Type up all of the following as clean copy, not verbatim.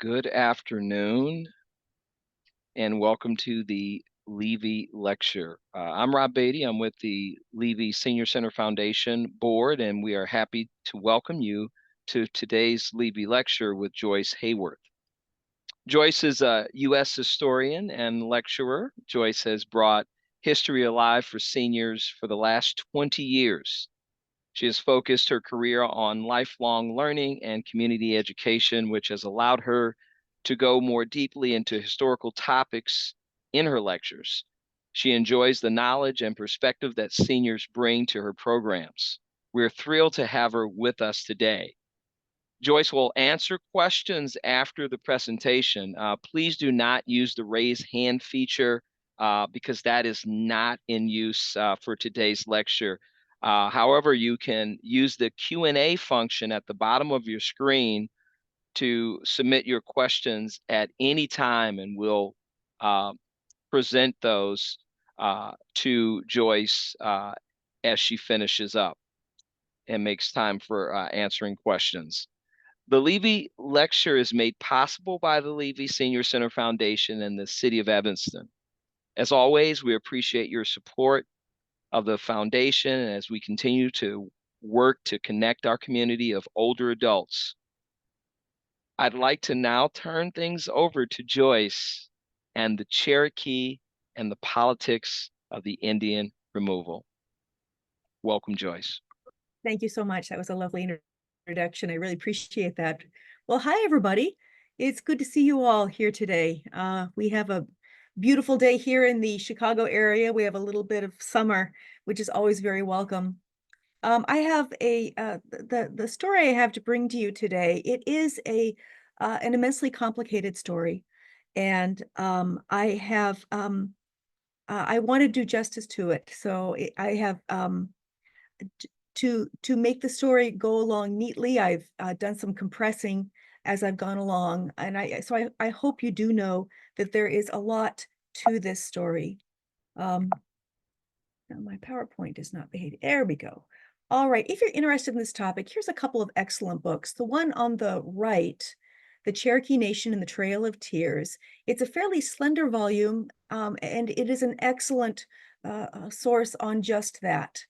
Good afternoon, and welcome to the Levy Lecture. I'm Rob Bady. I'm with the Levy Senior Center Foundation Board, and we are happy to welcome you to today's Levy Lecture with Joyce Haworth. Joyce is a U.S. historian and lecturer. Joyce has brought history alive for seniors for the last 20 years. She has focused her career on lifelong learning and community education, which has allowed her to go more deeply into historical topics in her lectures. She enjoys the knowledge and perspective that seniors bring to her programs. We're thrilled to have her with us today. Joyce will answer questions after the presentation. Please do not use the raise hand feature because that is not in use for today's lecture. However, you can use the Q&A function at the bottom of your screen to submit your questions at any time, and we'll present those to Joyce as she finishes up and makes time for answering questions. The Levy Lecture is made possible by the Levy Senior Center Foundation and the City of Evanston. As always, we appreciate your support of the foundation as we continue to work to connect our community of older adults. I'd like to now turn things over to Joyce and the Cherokee and the politics of the Indian removal. Welcome, Joyce. Thank you so much. That was a lovely introduction. I really appreciate that. Well, hi, everybody. It's good to see you all here today. We have a beautiful day here in the Chicago area. We have a little bit of summer, which is always very welcome. I have the story I have to bring to you today. It is an immensely complicated story, and I want to do justice to it. So I have to make the story go along neatly. I've done some compressing as I've gone along, and I hope you do know that there is a lot to this story. Now my PowerPoint is not behaving. There we go. All right, if you're interested in this topic, here's a couple of excellent books. The one on the right, The Cherokee Nation and the Trail of Tears. It's a fairly slender volume, and it is an excellent source on just that.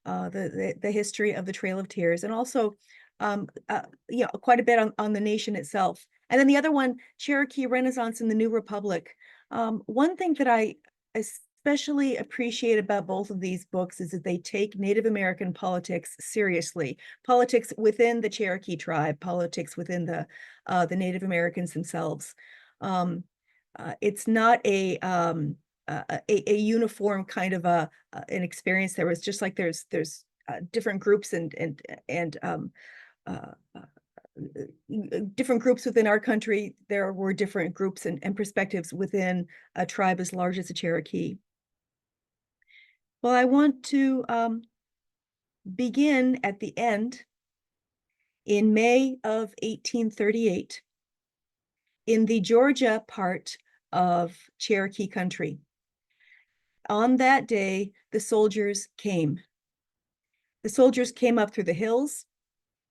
The history of the Trail of Tears, and also quite a bit on the nation itself. And then the other one, Cherokee Renaissance in the New Republic. One thing that I especially appreciate about both of these books is that they take Native American politics seriously. Politics within the Cherokee tribe, politics within the Native Americans themselves. It's not a uniform kind of an experience. There was just like there's different groups and different groups within our country. There were different groups and perspectives within a tribe as large as the Cherokee. Well, I want to begin at the end in May of 1838 in the Georgia part of Cherokee country. On that day, the soldiers came. The soldiers came up through the hills,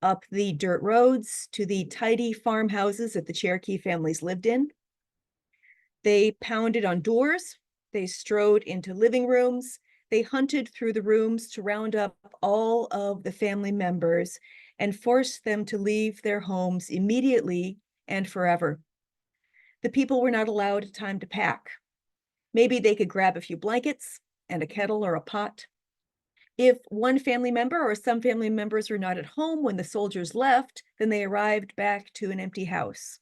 up the dirt roads to the tidy farmhouses that the Cherokee families lived in. They pounded on doors. They strode into living rooms. They hunted through the rooms to round up all of the family members and forced them to leave their homes immediately and forever. The people were not allowed time to pack. Maybe they could grab a few blankets and a kettle or a pot. If one family member or some family members were not at home when the soldiers left, then they arrived back to an empty house.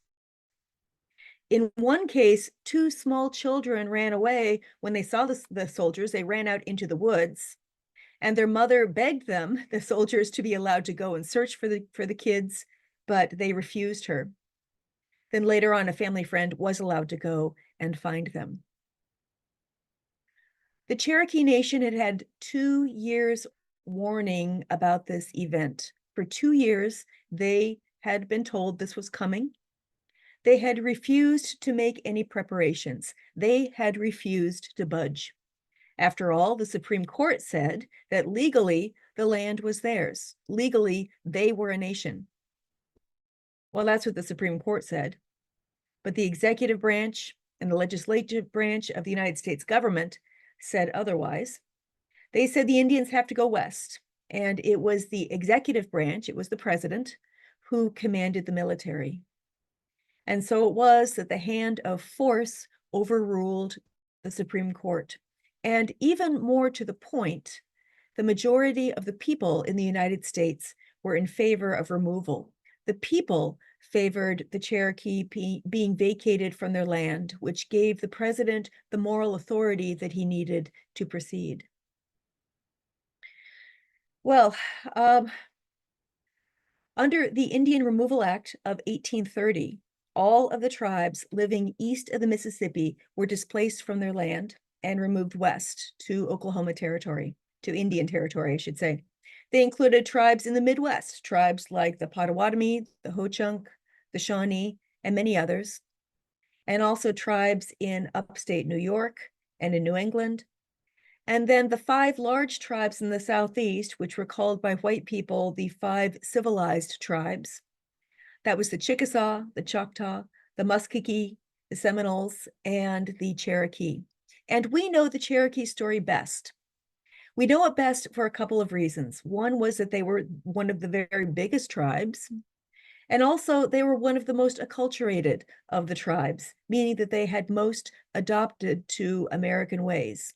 In one case, two small children ran away when they saw the soldiers. They ran out into the woods, and their mother begged them, the soldiers, to be allowed to go and search for the kids, but they refused her. Then later on, a family friend was allowed to go and find them. The Cherokee Nation had had 2 years warning about this event. For 2 years, they had been told this was coming. They had refused to make any preparations. They had refused to budge. After all, the Supreme Court said that legally, the land was theirs. Legally, they were a nation. Well, that's what the Supreme Court said. But the executive branch and the legislative branch of the United States government said otherwise. They said the Indians have to go west. And it was the executive branch, it was the president, who commanded the military. And so it was that the hand of force overruled the Supreme Court. And even more to the point, the majority of the people in the United States were in favor of removal. The people favored the Cherokee being vacated from their land, which gave the president the moral authority that he needed to proceed. Well, under the Indian Removal Act of 1830, all of the tribes living east of the Mississippi were displaced from their land and removed west to Oklahoma Territory, to Indian Territory, I should say. They included tribes in the Midwest, tribes like the Potawatomi, the Ho-Chunk, the Shawnee, and many others, and also tribes in upstate New York and in New England. And then the 5 large tribes in the Southeast, which were called by white people the 5 civilized tribes. That was the Chickasaw, the Choctaw, the Muskogee, the Seminoles, and the Cherokee. And we know the Cherokee story best. We know it best for a couple of reasons. One was that they were one of the very biggest tribes, and also they were one of the most acculturated of the tribes, meaning that they had most adopted to American ways.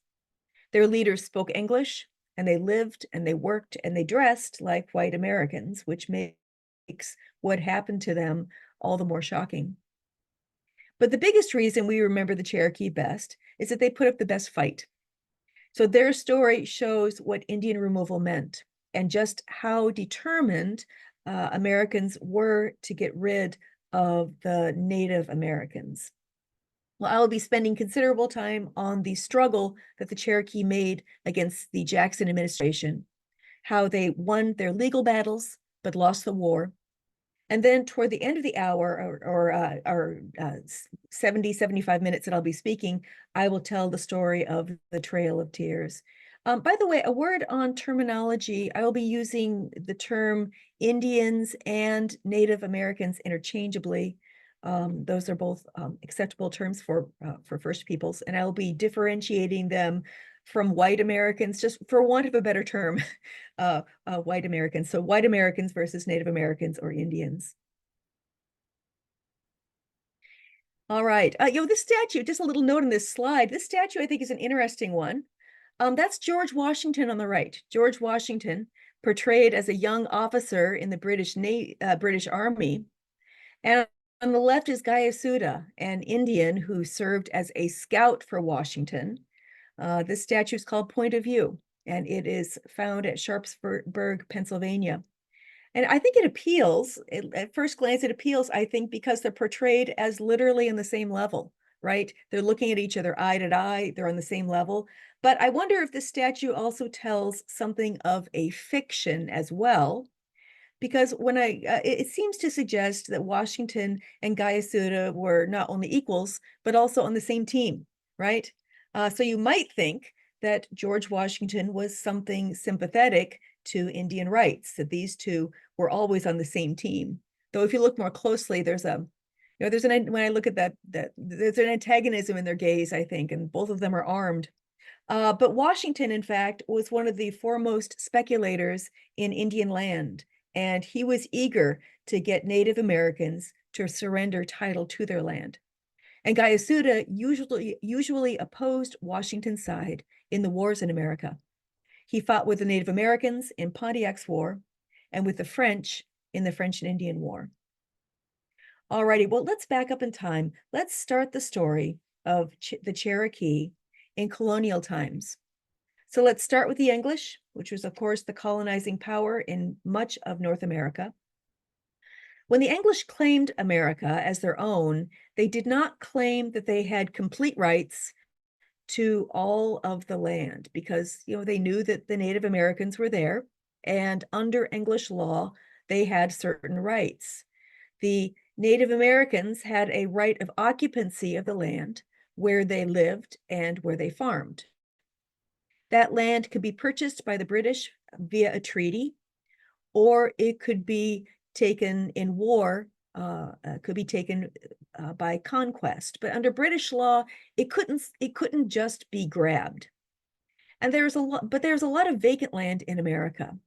Their leaders spoke English, and they lived and they worked and they dressed like white Americans, which makes what happened to them all the more shocking. But the biggest reason we remember the Cherokee best is that they put up the best fight. So their story shows what Indian removal meant and just how determined Americans were to get rid of the Native Americans. Well, I will be spending considerable time on the struggle that the Cherokee made against the Jackson administration, how they won their legal battles but lost the war. And then toward the end of the hour, or 70, 75 minutes that I'll be speaking, I will tell the story of the Trail of Tears. By the way, a word on terminology. I will be using the term Indians and Native Americans interchangeably. Those are both acceptable terms for First Peoples, and I will be differentiating them from white Americans, just for want of a better term, white Americans. So white Americans versus Native Americans or Indians. All right, this statue, just a little note on this slide. This statue, I think, is an interesting one. That's George Washington on the right. George Washington, portrayed as a young officer in the British Army. And on the left is Gayasuda, an Indian who served as a scout for Washington. This statue is called Point of View, and it is found at Sharpsburg, Pennsylvania. And I think it appeals, at first glance, it appeals, I think, because they're portrayed as literally in the same level, right? They're looking at each other eye to eye, they're on the same level. But I wonder if this statue also tells something of a fiction as well, because when it seems to suggest that Washington and Gayasuda were not only equals, but also on the same team, right? So you might think that George Washington was something sympathetic to Indian rights, that these two were always on the same team. Though if you look more closely, there's when I look at that, there's an antagonism in their gaze, I think, and both of them are armed. But Washington, in fact, was one of the foremost speculators in Indian land, and he was eager to get Native Americans to surrender title to their land. And Gayasuda usually opposed Washington's side in the wars in America. He fought with the Native Americans in Pontiac's War and with the French in the French and Indian War. Alrighty, well, let's back up in time. Let's start the story of the Cherokee in colonial times. So let's start with the English, which was, of course, the colonizing power in much of North America. When the English claimed America as their own, they did not claim that they had complete rights to all of the land because, they knew that the Native Americans were there, and under English law, they had certain rights. The Native Americans had a right of occupancy of the land where they lived and where they farmed. That land could be purchased by the British via a treaty, or it could be taken in war could be taken by conquest. But under British law, it couldn't just be grabbed. And there's a lot of vacant land in America,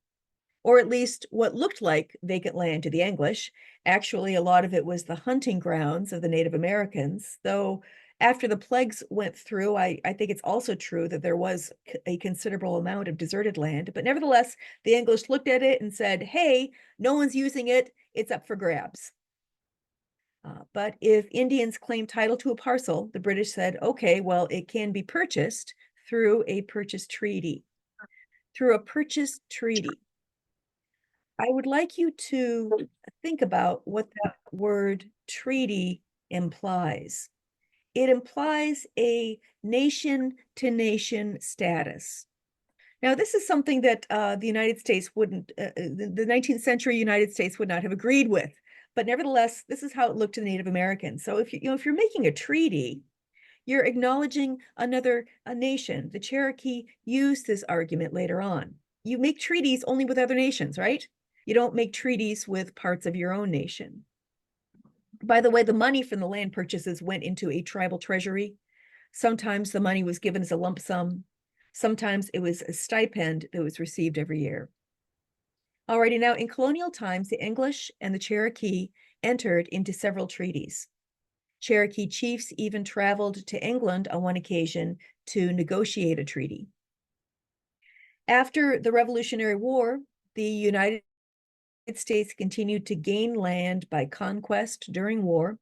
or at least what looked like vacant land to the English. Actually, a lot of it was the hunting grounds of the Native Americans, though after the plagues went through, I think it's also true that there was a considerable amount of deserted land. But nevertheless, the English looked at it and said, hey, no one's using it, it's up for grabs. But if Indians claimed title to a parcel, the British said, okay, well, it can be purchased through a purchase treaty. Through a purchase treaty. I would like you to think about what that word treaty implies. It implies a nation-to-nation status. Now, this is something that the United States wouldn't, the 19th century United States would not have agreed with. But nevertheless, this is how it looked to the Native Americans. So if if you're making a treaty, you're acknowledging a nation. The Cherokee used this argument later on. You make treaties only with other nations, right? You don't make treaties with parts of your own nation. By the way, the money from the land purchases went into a tribal treasury. Sometimes the money was given as a lump sum. Sometimes it was a stipend that was received every year. Alrighty, now in colonial times, the English and the Cherokee entered into several treaties. Cherokee chiefs even traveled to England on one occasion to negotiate a treaty. After the Revolutionary War, the United States continued to gain land by conquest during war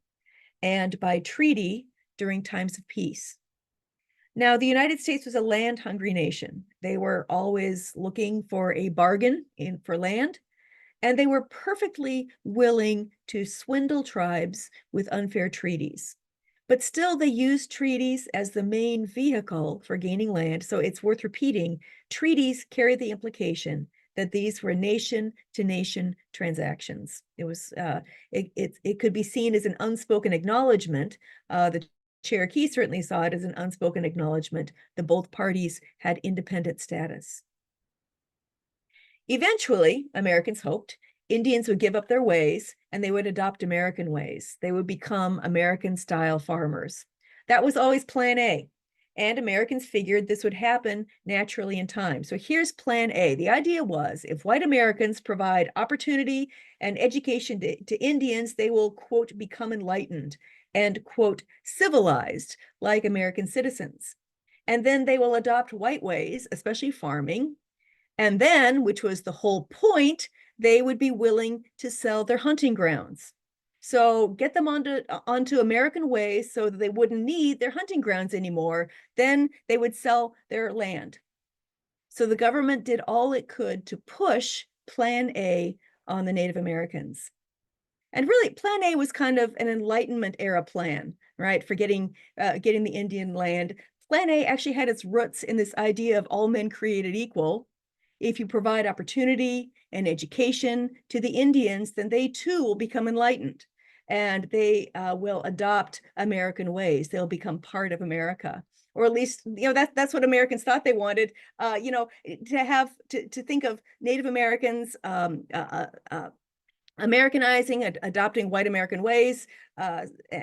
and by treaty during times of peace. Now, the United States was a land-hungry nation. They were always looking for a bargain for land, and they were perfectly willing to swindle tribes with unfair treaties. But still, they used treaties as the main vehicle for gaining land. So it's worth repeating, treaties carry the implication that these were nation-to-nation transactions. It could be seen as an unspoken acknowledgement. The Cherokee certainly saw it as an unspoken acknowledgement that both parties had independent status. Eventually, Americans hoped, Indians would give up their ways and they would adopt American ways. They would become American-style farmers. That was always Plan A. And Americans figured this would happen naturally in time. So here's Plan A. The idea was if white Americans provide opportunity and education to Indians, they will, quote, become enlightened and, quote, civilized like American citizens. And then they will adopt white ways, especially farming. And then, which was the whole point, they would be willing to sell their hunting grounds. So get them onto American ways so that they wouldn't need their hunting grounds anymore. Then they would sell their land. So the government did all it could to push Plan A on the Native Americans. And really, Plan A was kind of an Enlightenment era plan, right, for getting the Indian land. Plan A actually had its roots in this idea of all men created equal. If you provide opportunity and education to the Indians, then they too will become enlightened and they will adopt American ways. They'll become part of America. Or at least, that's what Americans thought they wanted, to think of Native Americans Americanizing, adopting white American ways,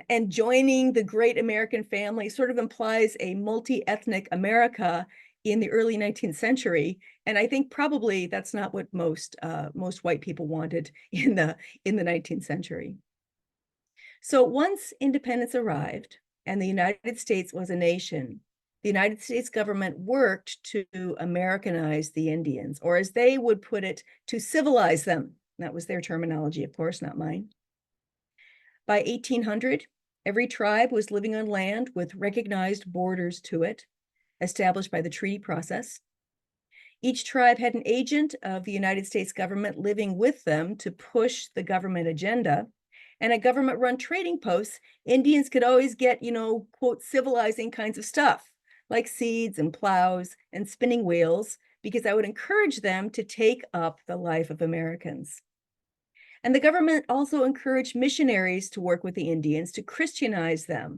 and joining the great American family sort of implies a multi-ethnic America in the early 19th century. And I think probably that's not what most white people wanted in the 19th century. So once independence arrived and the United States was a nation, the United States government worked to Americanize the Indians, or as they would put it, to civilize them. That was their terminology, of course, not mine. By 1800, every tribe was living on land with recognized borders to it, established by the treaty process. Each tribe had an agent of the United States government living with them to push the government agenda. And at government-run trading posts, Indians could always get, quote, civilizing kinds of stuff, like seeds and plows and spinning wheels, because that would encourage them to take up the life of Americans. And the government also encouraged missionaries to work with the Indians to Christianize them.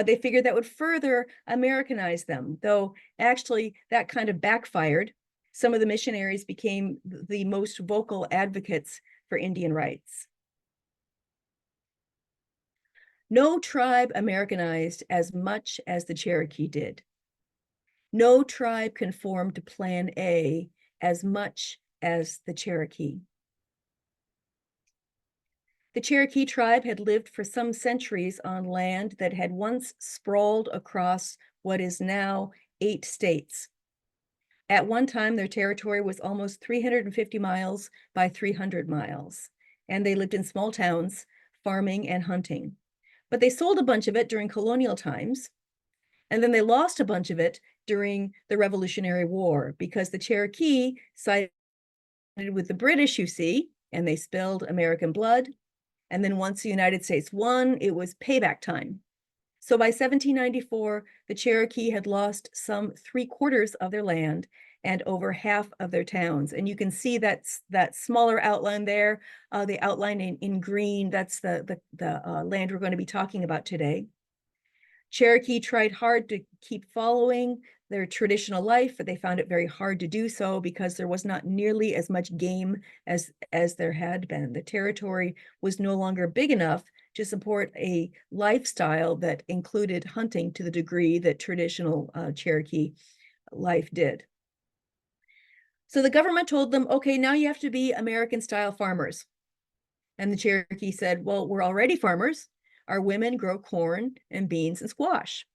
They figured that would further Americanize them, though actually that kind of backfired. Some of the missionaries became the most vocal advocates for Indian rights. No tribe Americanized as much as the Cherokee did. No tribe conformed to Plan A as much as the Cherokee. The Cherokee tribe had lived for some centuries on land that had once sprawled across what is now 8 states. At one time, their territory was almost 350 miles by 300 miles, and they lived in small towns, farming and hunting. But they sold a bunch of it during colonial times, and then they lost a bunch of it during the Revolutionary War because the Cherokee sided with the British, you see, and they spilled American blood. And then once the United States won, it was payback time. So by 1794, the Cherokee had lost some 3/4 of their land and over half of their towns. And you can see that smaller outline there, the outline in green, that's the land we're going to be talking about today. Cherokee tried hard to keep following their traditional life, but they found it very hard to do so because there was not nearly as much game as there had been. The territory was no longer big enough to support a lifestyle that included hunting to the degree that traditional Cherokee life did. So the government told them, okay, now you have to be American-style farmers. And the Cherokee said, well, we're already farmers. Our women grow corn and beans and squash.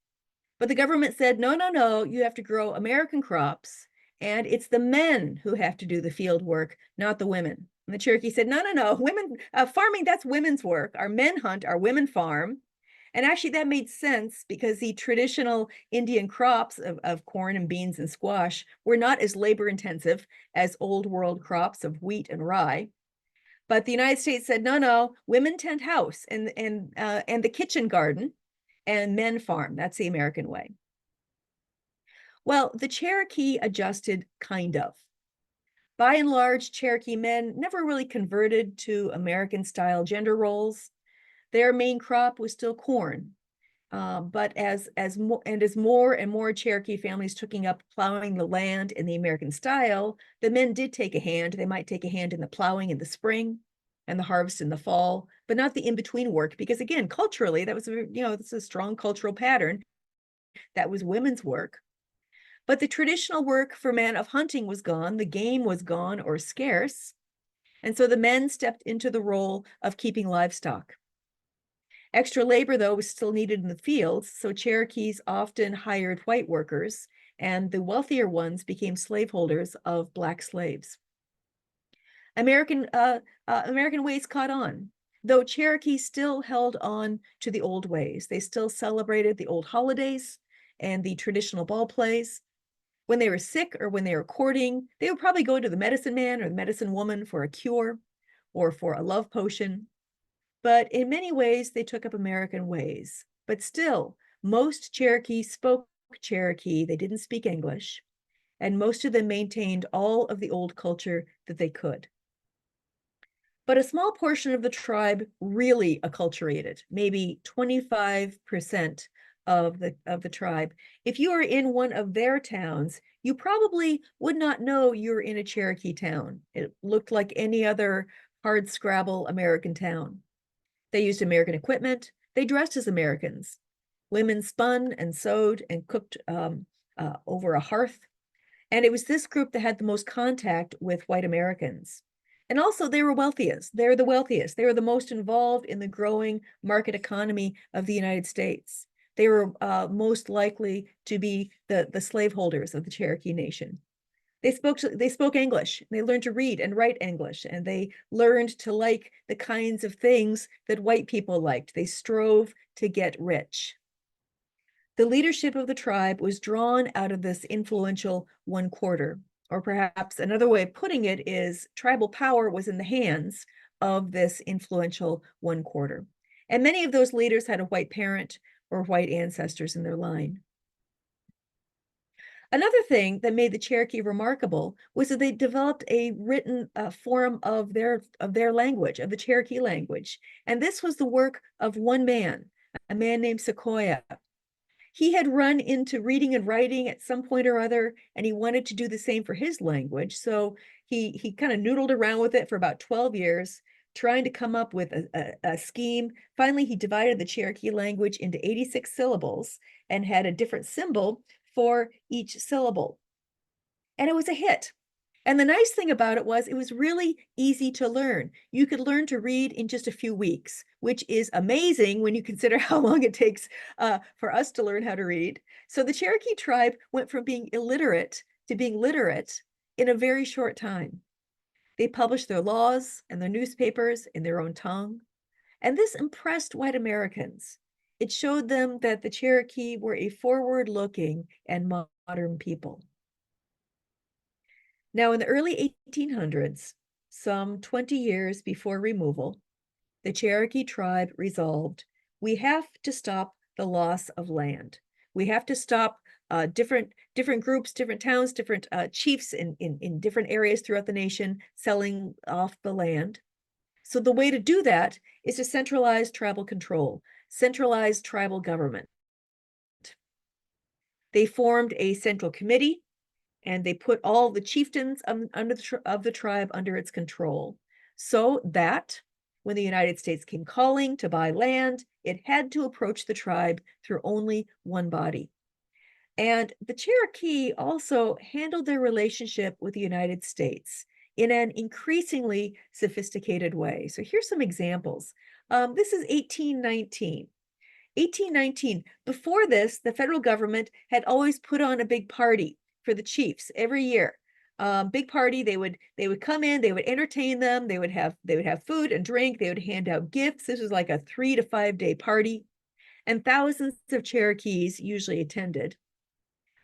But the government said, no, no, no, you have to grow American crops, and it's the men who have to do the field work, not the women. And the Cherokee said, no, no, no, women, farming, that's women's work. Our men hunt, our women farm. And actually that made sense because the traditional Indian crops of corn and beans and squash were not as labor intensive as old world crops of wheat and rye. But the United States said, no, no, women tend house and the kitchen garden, and men farm. That's the American way. Well, the Cherokee adjusted kind of. By and large, Cherokee men never really converted to American-style gender roles. Their main crop was still corn. But as more and more Cherokee families took up plowing the land in the American style, the men did take a hand. They might take a hand in the plowing in the spring and the harvest in the fall, but not the in-between work, because again, culturally, that was this is a strong cultural pattern. That was women's work. But the traditional work for men of hunting was gone, the game was gone or scarce, and so the men stepped into the role of keeping livestock. Extra labor, though, was still needed in the fields, so Cherokees often hired white workers, and the wealthier ones became slaveholders of Black slaves. American ways caught on, though Cherokees still held on to the old ways. They still celebrated the old holidays and the traditional ball plays. When they were sick or when they were courting, they would probably go to the medicine man or the medicine woman for a cure or for a love potion. But in many ways, they took up American ways. But still, most Cherokees spoke Cherokee. They didn't speak English. And most of them maintained all of the old culture that they could. But a small portion of the tribe really acculturated, maybe 25% of the tribe. If you are in one of their towns, you probably would not know you're in a Cherokee town. It looked like any other hard scrabble American town. They used American equipment. They dressed as Americans. Women spun and sewed and cooked over a hearth. And it was this group that had the most contact with white Americans. And also they were wealthiest. They're the wealthiest. They were the most involved in the growing market economy of the United States. They were most likely to be the slaveholders of the Cherokee Nation. They spoke English. They learned to read and write English, and they learned to like the kinds of things that white people liked. They strove to get rich. The leadership of the tribe was drawn out of this influential 1/4, or perhaps another way of putting it is tribal power was in the hands of this influential 1/4. And many of those leaders had a white parent or white ancestors in their line. Another thing that made the Cherokee remarkable was that they developed a written form of their language, of the Cherokee language. And this was the work of one man, a man named Sequoyah. He had run into reading and writing at some point or other, and he wanted to do the same for his language. So he kind of noodled around with it for about 12 years, trying to come up with a scheme. Finally, he divided the Cherokee language into 86 syllables and had a different symbol for each syllable. And it was a hit. And the nice thing about it was really easy to learn. You could learn to read in just a few weeks, which is amazing when you consider how long it takes for us to learn how to read. So the Cherokee tribe went from being illiterate to being literate in a very short time. They published their laws and their newspapers in their own tongue. And this impressed white Americans. It showed them that the Cherokee were a forward-looking and modern people. Now, in the early 1800s, some 20 years before removal, the Cherokee tribe resolved, we have to stop the loss of land. We have to stop different groups, different towns, different chiefs in different areas throughout the nation selling off the land. So the way to do that is to centralize tribal control, centralize tribal government. They formed a central committee and they put all the chieftains of the tribe under its control so that when the United States came calling to buy land, it had to approach the tribe through only one body. And the Cherokee also handled their relationship with the United States in an increasingly sophisticated way. So here's some examples. This is 1819. 1819. Before this, the federal government had always put on a big party for the chiefs every year. Big party. They would come in. They would entertain them. They would have food and drink. They would hand out gifts. This was like a 3 to 5 day party, and thousands of Cherokees usually attended.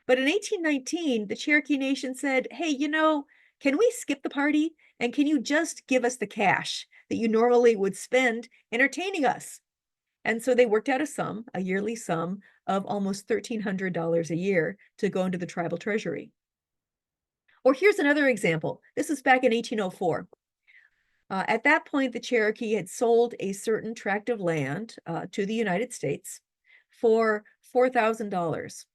But in 1819, the Cherokee Nation said, "Hey, can we skip the party? And can you just give us the cash that you normally would spend entertaining us?" And so they worked out a yearly sum of almost $1,300 a year to go into the tribal treasury. Or here's another example. This was back in 1804. At that point, the Cherokee had sold a certain tract of land to the United States for $4,000.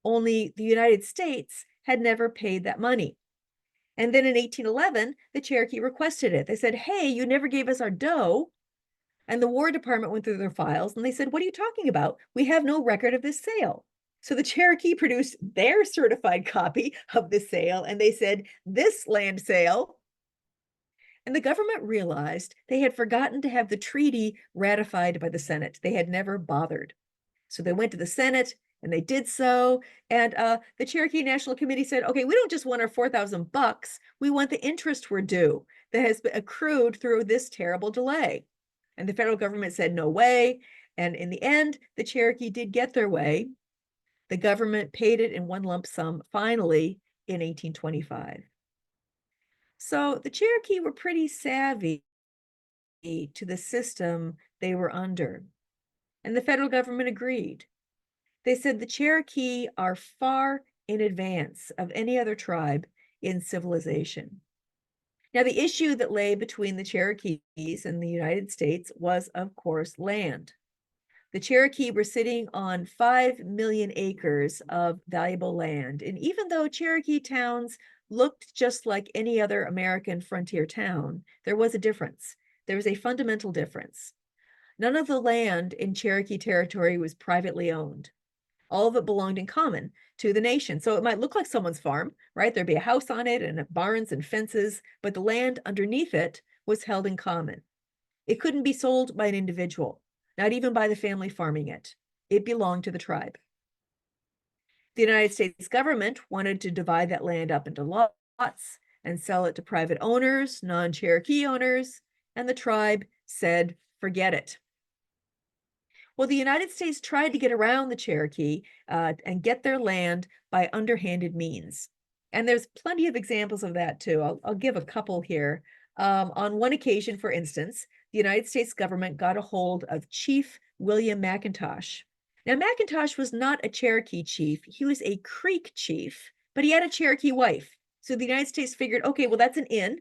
Only the United States had never paid that money. And then in 1811, the Cherokee requested it. They said, "Hey, you never gave us our dough." And the War Department went through their files and they said, "What are you talking about? We have no record of this sale." So the Cherokee produced their certified copy of the sale and they said, "This land sale." And the government realized they had forgotten to have the treaty ratified by the Senate. They had never bothered. So they went to the Senate and they did so. And the Cherokee National Committee said, "Okay, we don't just want our $4,000. We want the interest we're due that has been accrued through this terrible delay." And the federal government said, "No way." And in the end, the Cherokee did get their way. The government paid it in one lump sum finally in 1825. So the Cherokee were pretty savvy to the system they were under. And the federal government agreed. They said the Cherokee are far in advance of any other tribe in civilization. Now, the issue that lay between the Cherokees and the United States was, of course, land. The Cherokee were sitting on 5 million acres of valuable land. And even though Cherokee towns looked just like any other American frontier town, there was a difference. There was a fundamental difference. None of the land in Cherokee territory was privately owned. All of it belonged in common to the nation. So it might look like someone's farm, right? There'd be a house on it and barns and fences, but the land underneath it was held in common. It couldn't be sold by an individual, not even by the family farming it. It belonged to the tribe. The United States government wanted to divide that land up into lots and sell it to private owners, non-Cherokee owners, and the tribe said, "Forget it." Well, the United States tried to get around the Cherokee and get their land by underhanded means. And there's plenty of examples of that too. I'll give a couple here. On one occasion, for instance, the United States government got a hold of Chief William McIntosh. Now, McIntosh was not a Cherokee chief. He was a Creek chief, but he had a Cherokee wife. So the United States figured, okay, well, that's an in.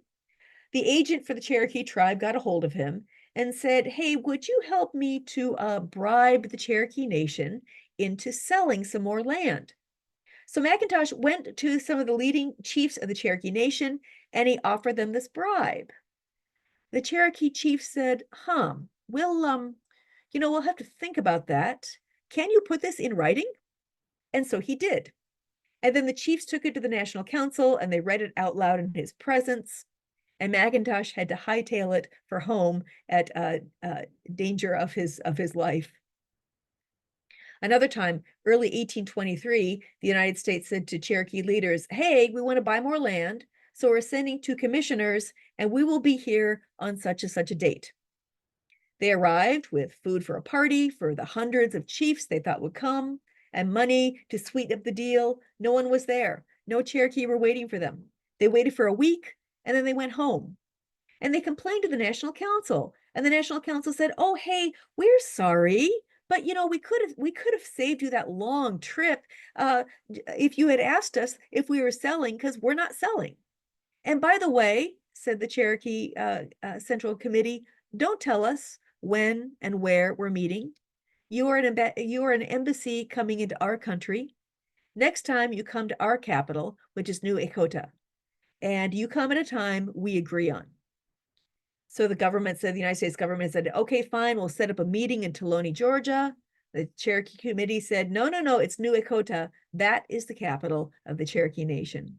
The agent for the Cherokee tribe got a hold of him and said, "Hey, would you help me to bribe the Cherokee Nation into selling some more land?" So McIntosh went to some of the leading chiefs of the Cherokee Nation and he offered them this bribe. The Cherokee chief said, we'll have to think about that. Can you put this in writing? And so he did. And then the chiefs took it to the National Council and they read it out loud in his presence. And McIntosh had to hightail it for home at danger of his life. Another time, early 1823, the United States said to Cherokee leaders, hey, we want to buy more land, so we're sending 2 commissioners, and we will be here on such and such a date. They arrived with food for a party for the hundreds of chiefs they thought would come, and money to sweeten up the deal. No one was there. No Cherokee were waiting for them. They waited for a week, and then they went home. And they complained to the National Council, and the National Council said, oh, hey, we're sorry, but we could have saved you that long trip if you had asked us if we were selling, because we're not selling. And by the way, said the Cherokee Central Committee, don't tell us when and where we're meeting. You are an embassy coming into our country. Next time you come to our capital, which is New Echota, and you come at a time we agree on. So the United States government said, okay, fine, we'll set up a meeting in Tolone, Georgia. The Cherokee Committee said, no, it's New Echota. That is the capital of the Cherokee Nation.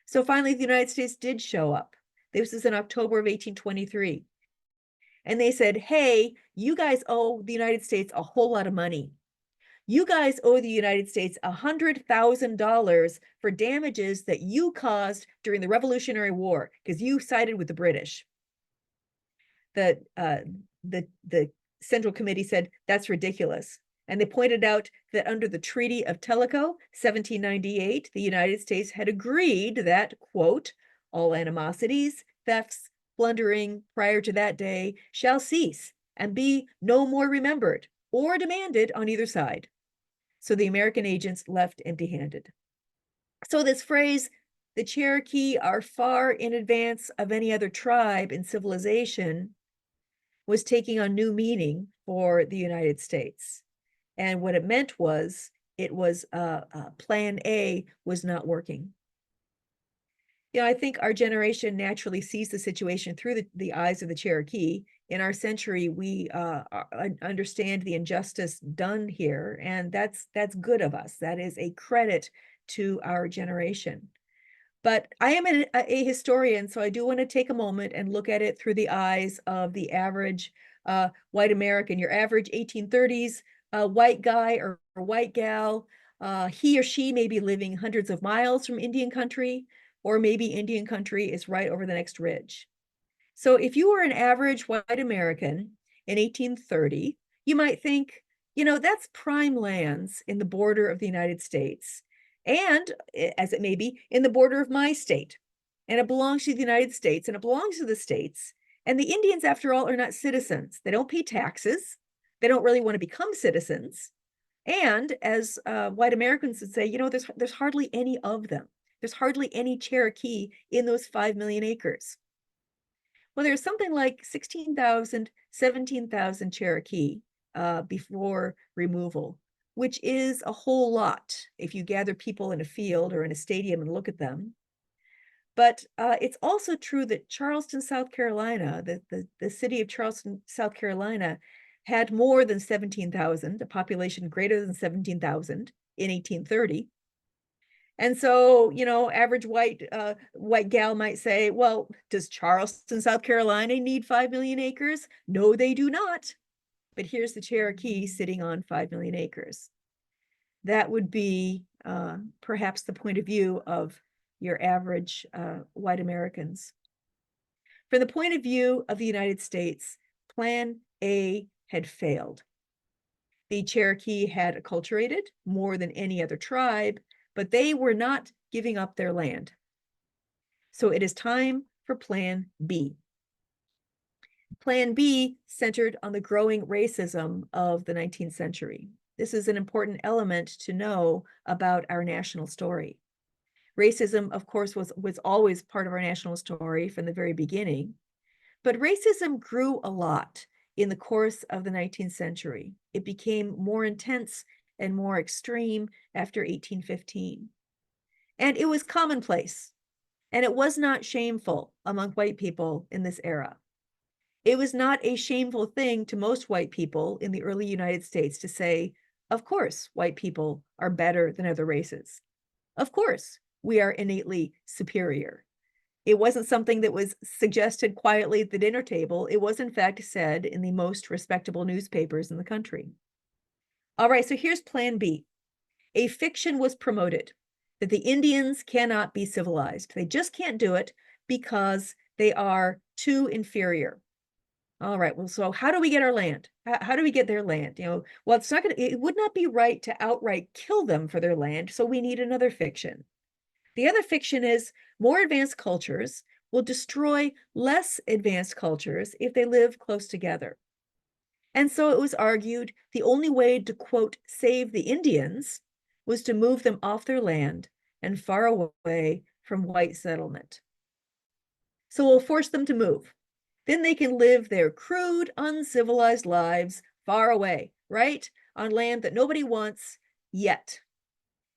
So finally, the United States did show up. This was in October of 1823. And they said, hey, you guys owe the United States a whole lot of money. You guys owe the United States $100,000 for damages that you caused during the Revolutionary War because you sided with the British. The Central Committee said, that's ridiculous. And they pointed out that under the Treaty of Tellico, 1798, the United States had agreed that, quote, all animosities, thefts, plundering prior to that day shall cease and be no more remembered or demanded on either side. So the American agents left empty-handed. So this phrase, the Cherokee are far in advance of any other tribe in civilization, was taking on new meaning for the United States. And what it meant was, plan A was not working. I think our generation naturally sees the situation through the eyes of the Cherokee. In our century, we understand the injustice done here, and that's good of us. That is a credit to our generation. But I am a historian, so I do want to take a moment and look at it through the eyes of the average white American, your average 1830s white guy or white gal. He or she may be living hundreds of miles from Indian country, or maybe Indian country is right over the next ridge. So if you were an average white American in 1830, you might think, that's prime lands in the border of the United States. And as it may be, in the border of my state. And it belongs to the United States, and it belongs to the states. And the Indians, after all, are not citizens. They don't pay taxes. They don't really want to become citizens. And as white Americans would say, there's hardly any of them. There's hardly any Cherokee in those 5 million acres. Well, there's something like 16,000, 17,000 Cherokee before removal, which is a whole lot if you gather people in a field or in a stadium and look at them. But it's also true that Charleston, South Carolina, the city of Charleston, South Carolina, had more than 17,000, a population greater than 17,000 in 1830. And so, average white gal might say, well, does Charleston, South Carolina need 5 million acres? No, they do not. But here's the Cherokee sitting on 5 million acres. That would be perhaps the point of view of your average white Americans. From the point of view of the United States, Plan A had failed. The Cherokee had acculturated more than any other tribe, but they were not giving up their land. So it is time for Plan B. Plan B centered on the growing racism of the 19th century. This is an important element to know about our national story. Racism, of course, was always part of our national story from the very beginning, but racism grew a lot in the course of the 19th century. It became more intense and more extreme after 1815. And it was commonplace, and it was not shameful among white people in this era. It was not a shameful thing to most white people in the early United States to say, of course, white people are better than other races. Of course, we are innately superior. It wasn't something that was suggested quietly at the dinner table. It was, in fact, said in the most respectable newspapers in the country. All right, so here's plan B. A fiction was promoted that the Indians cannot be civilized. They just can't do it because they are too inferior. All right, well, so how do we get our land? How do we get their land? Well, it would not be right to outright kill them for their land, so we need another fiction. The other fiction is more advanced cultures will destroy less advanced cultures if they live close together. And so it was argued the only way to, quote, save the Indians was to move them off their land and far away from white settlement. So we'll force them to move. Then they can live their crude, uncivilized lives far away, right? On land that nobody wants yet.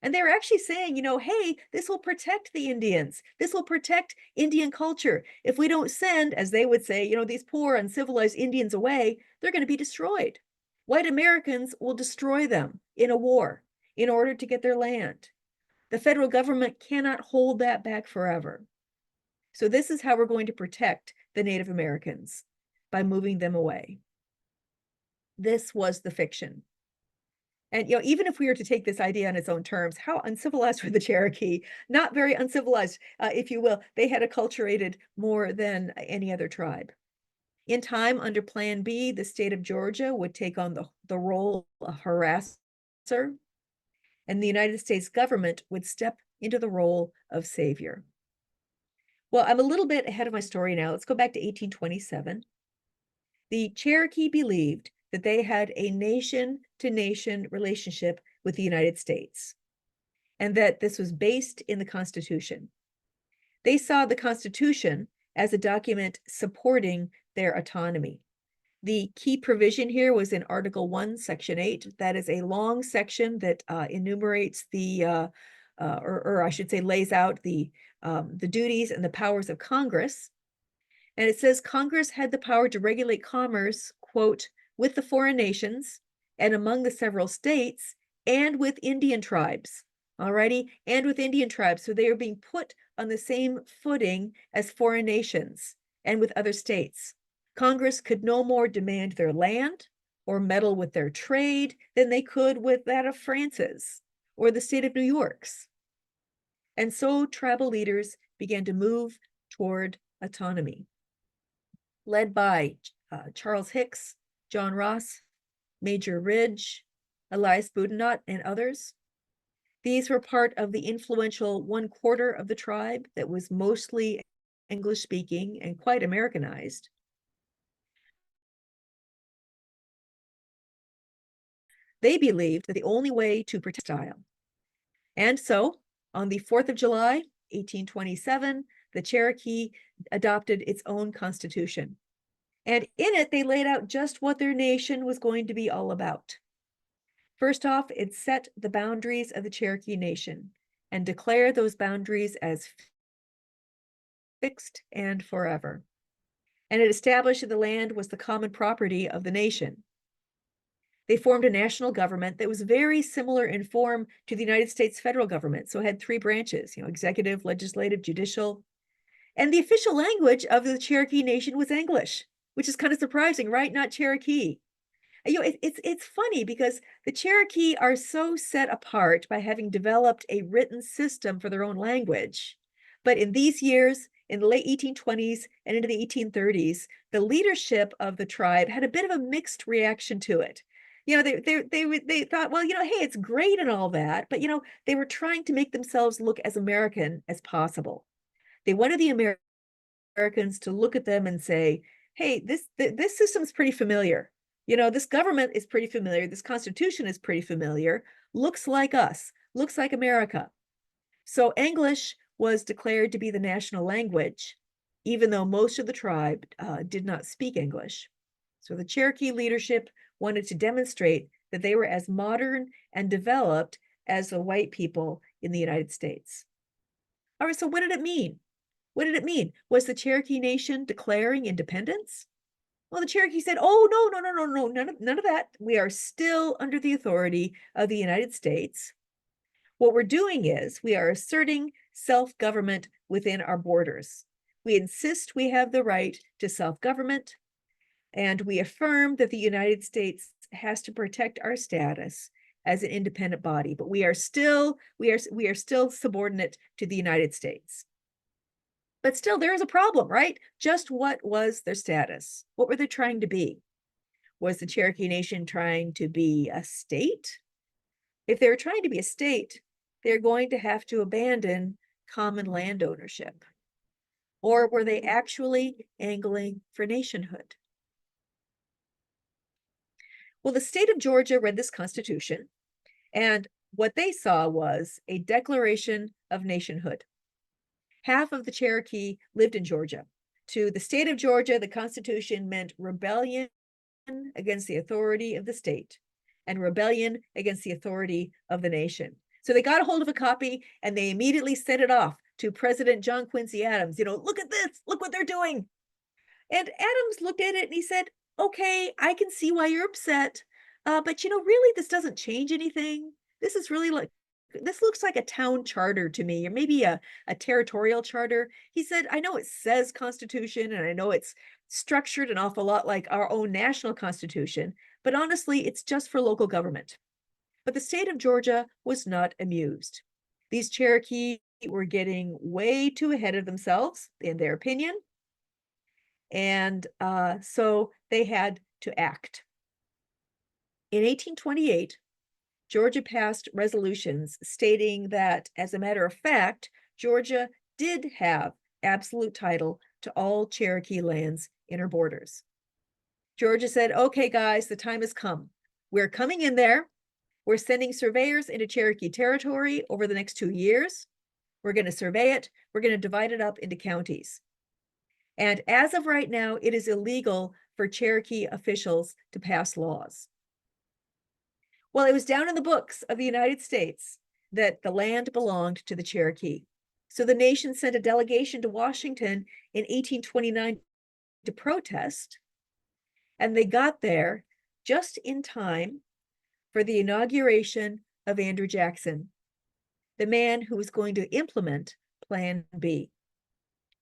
And they're actually saying, hey, this will protect the Indians. This will protect Indian culture. If we don't send, as they would say, these poor, uncivilized Indians away, they're going to be destroyed. White Americans will destroy them in a war in order to get their land. The federal government cannot hold that back forever. So this is how we're going to protect the Native Americans, by moving them away. This was the fiction. And even if we were to take this idea on its own terms, how uncivilized were the Cherokee? Not very uncivilized, if you will. They had acculturated more than any other tribe. In time, under Plan B, the state of Georgia would take on the role of harasser, and the United States government would step into the role of savior. Well, I'm a little bit ahead of my story now. Let's go back to 1827. The Cherokee believed that they had a nation-to-nation relationship with the United States, and that this was based in the Constitution. They saw the Constitution as a document supporting their autonomy. The key provision here was in Article 1, Section 8. That is a long section that enumerates or I should say, lays out the duties and the powers of Congress. And it says Congress had the power to regulate commerce, quote, with the foreign nations and among the several states and with Indian tribes. Alrighty, and with Indian tribes. So they are being put on the same footing as foreign nations and with other states. Congress could no more demand their land or meddle with their trade than they could with that of France's or the state of New York's. And so tribal leaders began to move toward autonomy, led by Charles Hicks, John Ross, Major Ridge, Elias Boudinot, and others. These were part of the influential 1/4 of the tribe that was mostly English-speaking and quite Americanized. They believed that the only way to protect style. And so, on the 4th of July, 1827, the Cherokee adopted its own constitution. And in it, they laid out just what their nation was going to be all about. First off, it set the boundaries of the Cherokee Nation and declared those boundaries as fixed and forever. And it established that the land was the common property of the nation. They formed a national government that was very similar in form to the United States federal government. So it had 3 branches, executive, legislative, judicial. And the official language of the Cherokee Nation was English, which is kind of surprising, right? Not Cherokee. It's funny because the Cherokee are so set apart by having developed a written system for their own language. But in these years, in the late 1820s and into the 1830s, the leadership of the tribe had a bit of a mixed reaction to it. They thought, well, hey, it's great and all that, but they were trying to make themselves look as American as possible. They wanted the Americans to look at them and say, hey, this system's pretty familiar. This government is pretty familiar. This Constitution is pretty familiar. Looks like us, looks like America. So English was declared to be the national language, even though most of the tribe did not speak English. So the Cherokee leadership wanted to demonstrate that they were as modern and developed as the white people in the United States. All right, so what did it mean? What did it mean? Was the Cherokee Nation declaring independence? Well, the Cherokee said, oh, no, none of that. We are still under the authority of the United States. What we're doing is we are asserting self-government within our borders. We insist we have the right to self-government, and we affirm that the United States has to protect our status as an independent body, but we are still subordinate to the United States. But still, there is a problem, right? Just what was their status? What were they trying to be? Was the Cherokee Nation trying to be a state? If they were trying to be a state, they're going to have to abandon common land ownership. Or were they actually angling for nationhood? Well, the state of Georgia read this Constitution, and what they saw was a declaration of nationhood. Half of the Cherokee lived in Georgia. To the state of Georgia, the Constitution meant rebellion against the authority of the state and rebellion against the authority of the nation. So they got a hold of a copy and they immediately sent it off to President John Quincy Adams. Look at this, look what they're doing. And Adams looked at it and he said, okay, I can see why you're upset. But really, this doesn't change anything. This is really this looks like a town charter to me, or maybe a territorial charter. He said, I know it says Constitution, and I know it's structured an awful lot like our own national Constitution, but honestly, it's just for local government. But the state of Georgia was not amused. These Cherokee were getting way too ahead of themselves, in their opinion, and so they had to act. In 1828, Georgia passed resolutions stating that, as a matter of fact, Georgia did have absolute title to all Cherokee lands in her borders. Georgia said, okay, guys, the time has come. We're coming in there. We're sending surveyors into Cherokee territory over the next 2 years. We're going to survey it. We're going to divide it up into counties. And as of right now, it is illegal for Cherokee officials to pass laws. Well, it was down in the books of the United States that the land belonged to the Cherokee. So the nation sent a delegation to Washington in 1829 to protest, and they got there just in time for the inauguration of Andrew Jackson, the man who was going to implement Plan B,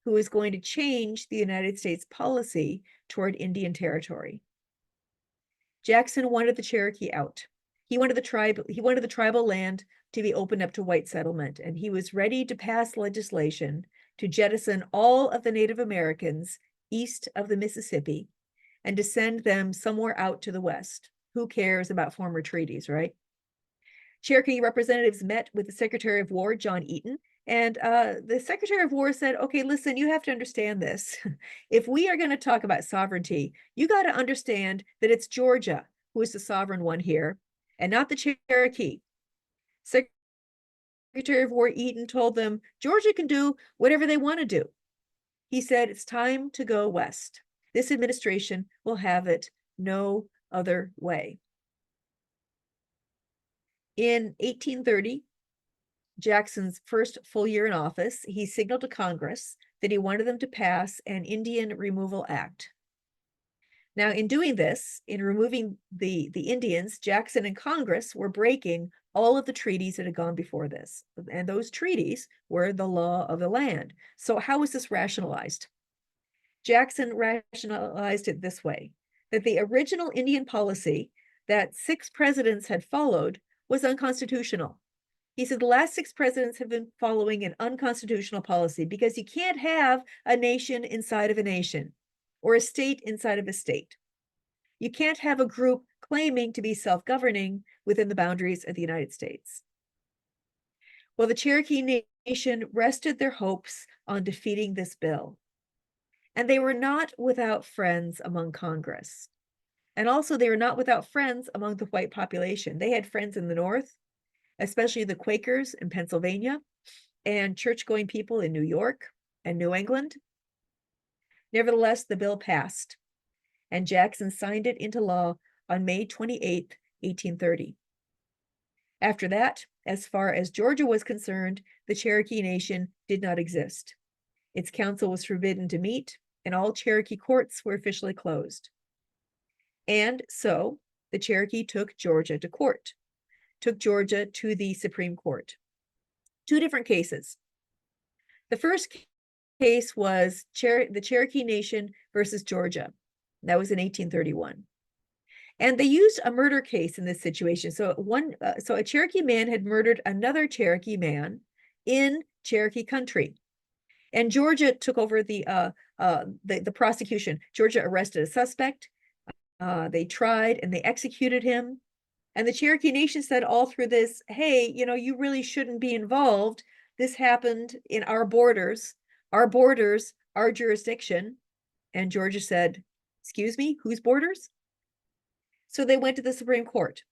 who was going to change the United States policy toward Indian Territory. Jackson wanted the Cherokee out. He wanted the tribal land to be opened up to white settlement, and he was ready to pass legislation to jettison all of the Native Americans east of the Mississippi and to send them somewhere out to the west. Who cares about former treaties, right? Cherokee representatives met with the Secretary of War, John Eaton, and the Secretary of War said, okay, listen, you have to understand this. If we are going to talk about sovereignty, you got to understand that it's Georgia who is the sovereign one here, and not the Cherokee. Secretary of War Eaton told them, Georgia can do whatever they want to do. He said, it's time to go west. This administration will have it no other way. In 1830, Jackson's first full year in office, he signaled to Congress that he wanted them to pass an Indian Removal Act. Now, in doing this, in removing the Indians, Jackson and Congress were breaking all of the treaties that had gone before this. And those treaties were the law of the land. So how was this rationalized? Jackson rationalized it this way, that the original Indian policy that 6 presidents had followed was unconstitutional. He said the last 6 presidents have been following an unconstitutional policy because you can't have a nation inside of a nation or a state inside of a state. You can't have a group claiming to be self-governing within the boundaries of the United States. Well, the Cherokee Nation rested their hopes on defeating this bill. And they were not without friends among Congress. And also, they were not without friends among the white population. They had friends in the North, especially the Quakers in Pennsylvania, and church-going people in New York and New England. Nevertheless, the bill passed, and Jackson signed it into law on May 28, 1830. After that, as far as Georgia was concerned, the Cherokee Nation did not exist. Its council was forbidden to meet, and all Cherokee courts were officially closed. And so the Cherokee took Georgia to court, took Georgia to the Supreme Court. Two different cases. The first case was the Cherokee Nation versus Georgia. That was in 1831. And they used a murder case in this situation. So a Cherokee man had murdered another Cherokee man in Cherokee country. And Georgia took over the prosecution. Georgia arrested a suspect. They tried and they executed him. And the Cherokee Nation said all through this, hey, you really shouldn't be involved. This happened in our borders, our jurisdiction. And Georgia said, excuse me, whose borders? So they went to the Supreme Court.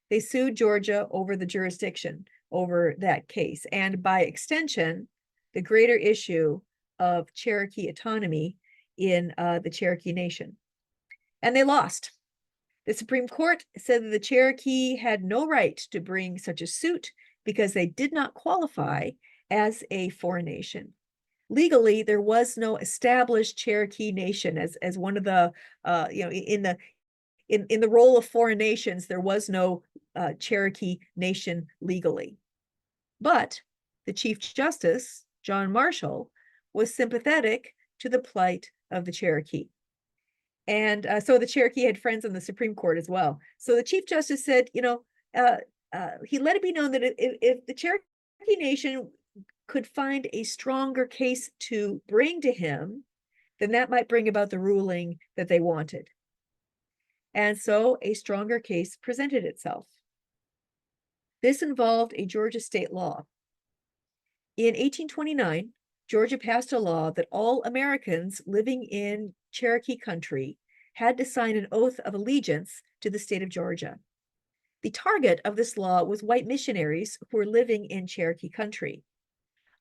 They sued Georgia over the jurisdiction, over that case. And by extension, the greater issue of Cherokee autonomy in the Cherokee Nation. And they lost. The Supreme Court said that the Cherokee had no right to bring such a suit because they did not qualify as a foreign nation. Legally, there was no established Cherokee nation as one of the, in the role of foreign nations, there was no Cherokee nation legally. But the Chief Justice, John Marshall, was sympathetic to the plight of the Cherokee. And so the Cherokee had friends on the Supreme Court as well. So the Chief Justice said, he let it be known that if the Cherokee Nation could find a stronger case to bring to him, then that might bring about the ruling that they wanted. And so a stronger case presented itself. This involved a Georgia state law. In 1829, Georgia passed a law that all Americans living in Cherokee country had to sign an oath of allegiance to the state of Georgia. The target of this law was white missionaries who were living in Cherokee country.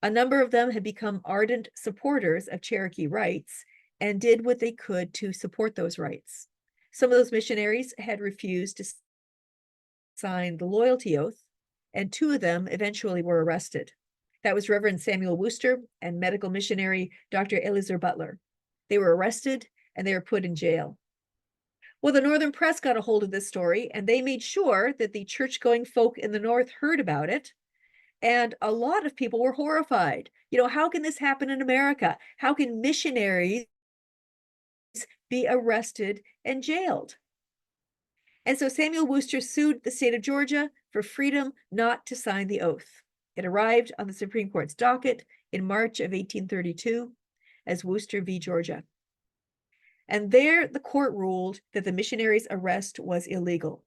A number of them had become ardent supporters of Cherokee rights and did what they could to support those rights. Some of those missionaries had refused to sign the loyalty oath, and two of them eventually were arrested. That was Reverend Samuel Worcester and medical missionary Dr. Eliezer Butler. They were arrested and they were put in jail. Well, the Northern press got a hold of this story and they made sure that the church-going folk in the North heard about it. And a lot of people were horrified. How can this happen in America? How can missionaries be arrested and jailed? And so Samuel Worcester sued the state of Georgia for freedom not to sign the oath. It arrived on the Supreme Court's docket in March of 1832 as Worcester v. Georgia. And there the court ruled that the missionaries' arrest was illegal.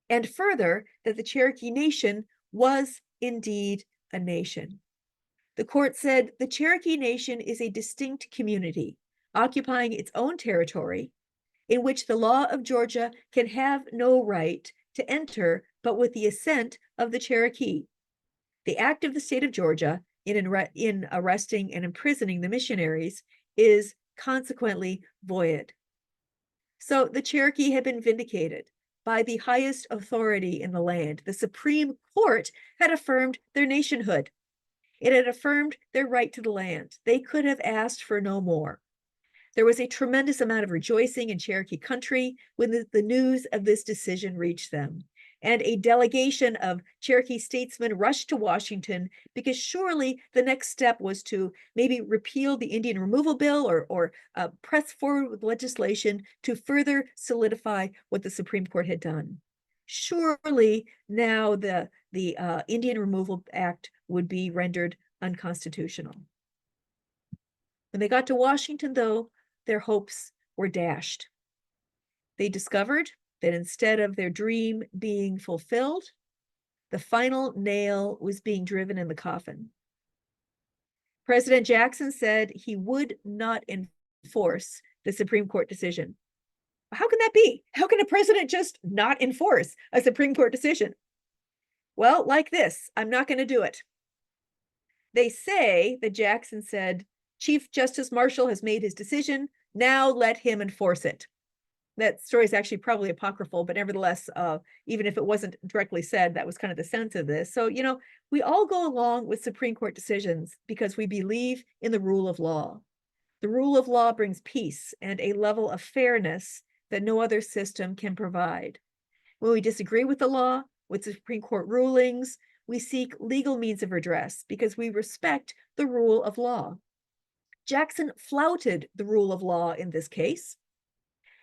And further, that the Cherokee Nation was indeed a nation. The court said the Cherokee Nation is a distinct community occupying its own territory in which the law of Georgia can have no right to enter but with the assent of the Cherokee. The act of the state of Georgia in arresting and imprisoning the missionaries is consequently void. So the Cherokee had been vindicated by the highest authority in the land. The Supreme Court had affirmed their nationhood. It had affirmed their right to the land. They could have asked for no more. There was a tremendous amount of rejoicing in Cherokee country when the news of this decision reached them. And a delegation of Cherokee statesmen rushed to Washington because surely the next step was to maybe repeal the Indian Removal Bill or press forward with legislation to further solidify what the Supreme Court had done. Surely now the Indian Removal Act would be rendered unconstitutional. When they got to Washington, though, their hopes were dashed. They discovered that instead of their dream being fulfilled, the final nail was being driven in the coffin. President Jackson said he would not enforce the Supreme Court decision. How can that be? How can a president just not enforce a Supreme Court decision? Well, like this, I'm not going to do it. They say that Jackson said, Chief Justice Marshall has made his decision. Now let him enforce it. That story is actually probably apocryphal, but nevertheless, even if it wasn't directly said, that was kind of the sense of this. So, we all go along with Supreme Court decisions because we believe in the rule of law. The rule of law brings peace and a level of fairness that no other system can provide. When we disagree with the law, with Supreme Court rulings, we seek legal means of redress because we respect the rule of law. Jackson flouted the rule of law in this case,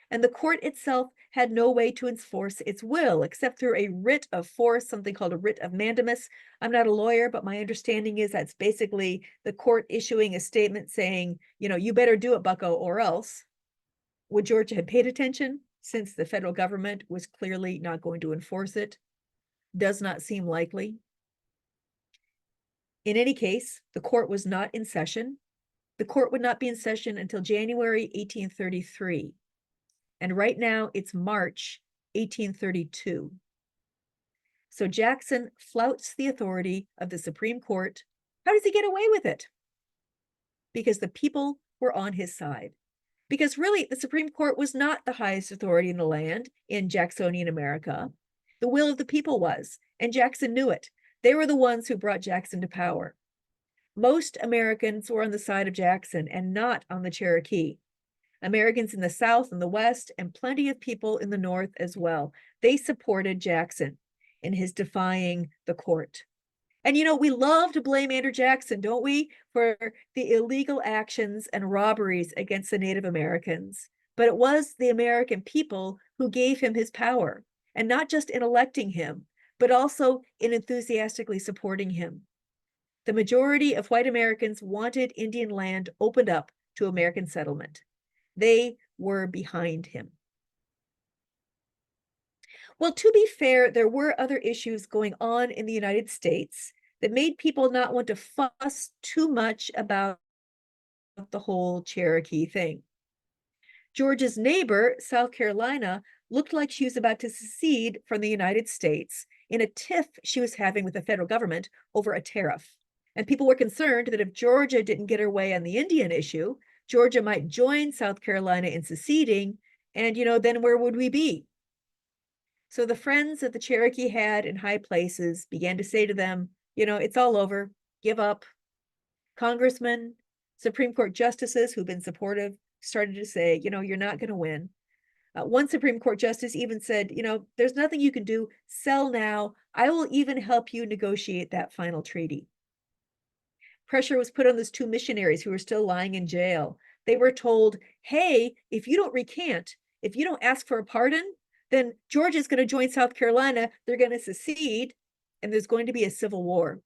and the court itself had no way to enforce its will except through a writ of force, something called a writ of mandamus. I'm not a lawyer, but my understanding is that's basically the court issuing a statement saying, you better do it, bucko, or else. Would Georgia have paid attention since the federal government was clearly not going to enforce it? Does not seem likely. In any case, the court was not in session. The court would not be in session until January 1833. And right now it's March 1832. So Jackson flouts the authority of the Supreme Court. How does he get away with it? Because the people were on his side. Because really, the Supreme Court was not the highest authority in the land in Jacksonian America. The will of the people was, and Jackson knew it. They were the ones who brought Jackson to power. Most Americans were on the side of Jackson and not on the Cherokee. Americans in the South and the West, and plenty of people in the North as well. They supported Jackson in his defying the court. And we love to blame Andrew Jackson, don't we, for the illegal actions and robberies against the Native Americans. But it was the American people who gave him his power, and not just in electing him, but also in enthusiastically supporting him. The majority of white Americans wanted Indian land opened up to American settlement. They were behind him. Well, to be fair, there were other issues going on in the United States that made people not want to fuss too much about the whole Cherokee thing. Georgia's neighbor, South Carolina, looked like she was about to secede from the United States in a tiff she was having with the federal government over a tariff. And people were concerned that if Georgia didn't get her way on the Indian issue, Georgia might join South Carolina in seceding, and then where would we be? So the friends that the Cherokee had in high places began to say to them, it's all over, give up. Congressmen, Supreme Court justices who've been supportive started to say, you're not going to win. One Supreme Court justice even said, there's nothing you can do, sell now. I will even help you negotiate that final treaty. Pressure was put on those two missionaries who were still lying in jail. They were told, hey, if you don't recant, if you don't ask for a pardon, then Georgia's going to join South Carolina. They're going to secede, and there's going to be a civil war.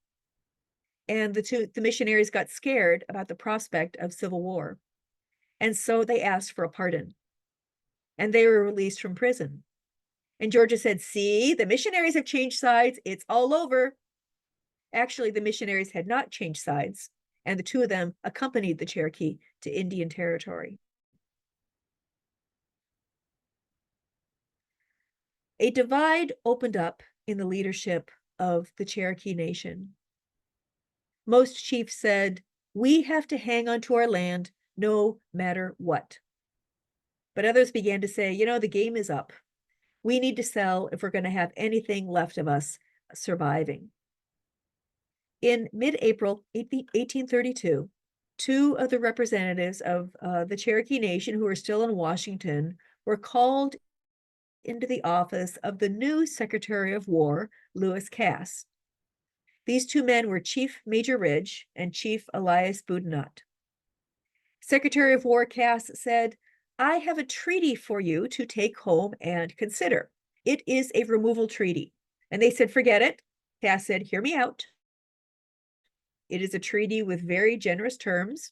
And the missionaries got scared about the prospect of civil war. And so they asked for a pardon. And they were released from prison. And Georgia said, see, the missionaries have changed sides. It's all over. Actually, the missionaries had not changed sides, and the two of them accompanied the Cherokee to Indian Territory. A divide opened up in the leadership of the Cherokee Nation. Most chiefs said, we have to hang on to our land no matter what. But others began to say, the game is up. We need to sell if we're going to have anything left of us surviving. In mid-April 1832, two of the representatives of the Cherokee Nation who were still in Washington were called into the office of the new Secretary of War, Lewis Cass. These two men were Chief Major Ridge and Chief Elias Boudinot. Secretary of War Cass said, I have a treaty for you to take home and consider. It is a removal treaty. And they said, forget it. Cass said, hear me out. It is a treaty with very generous terms.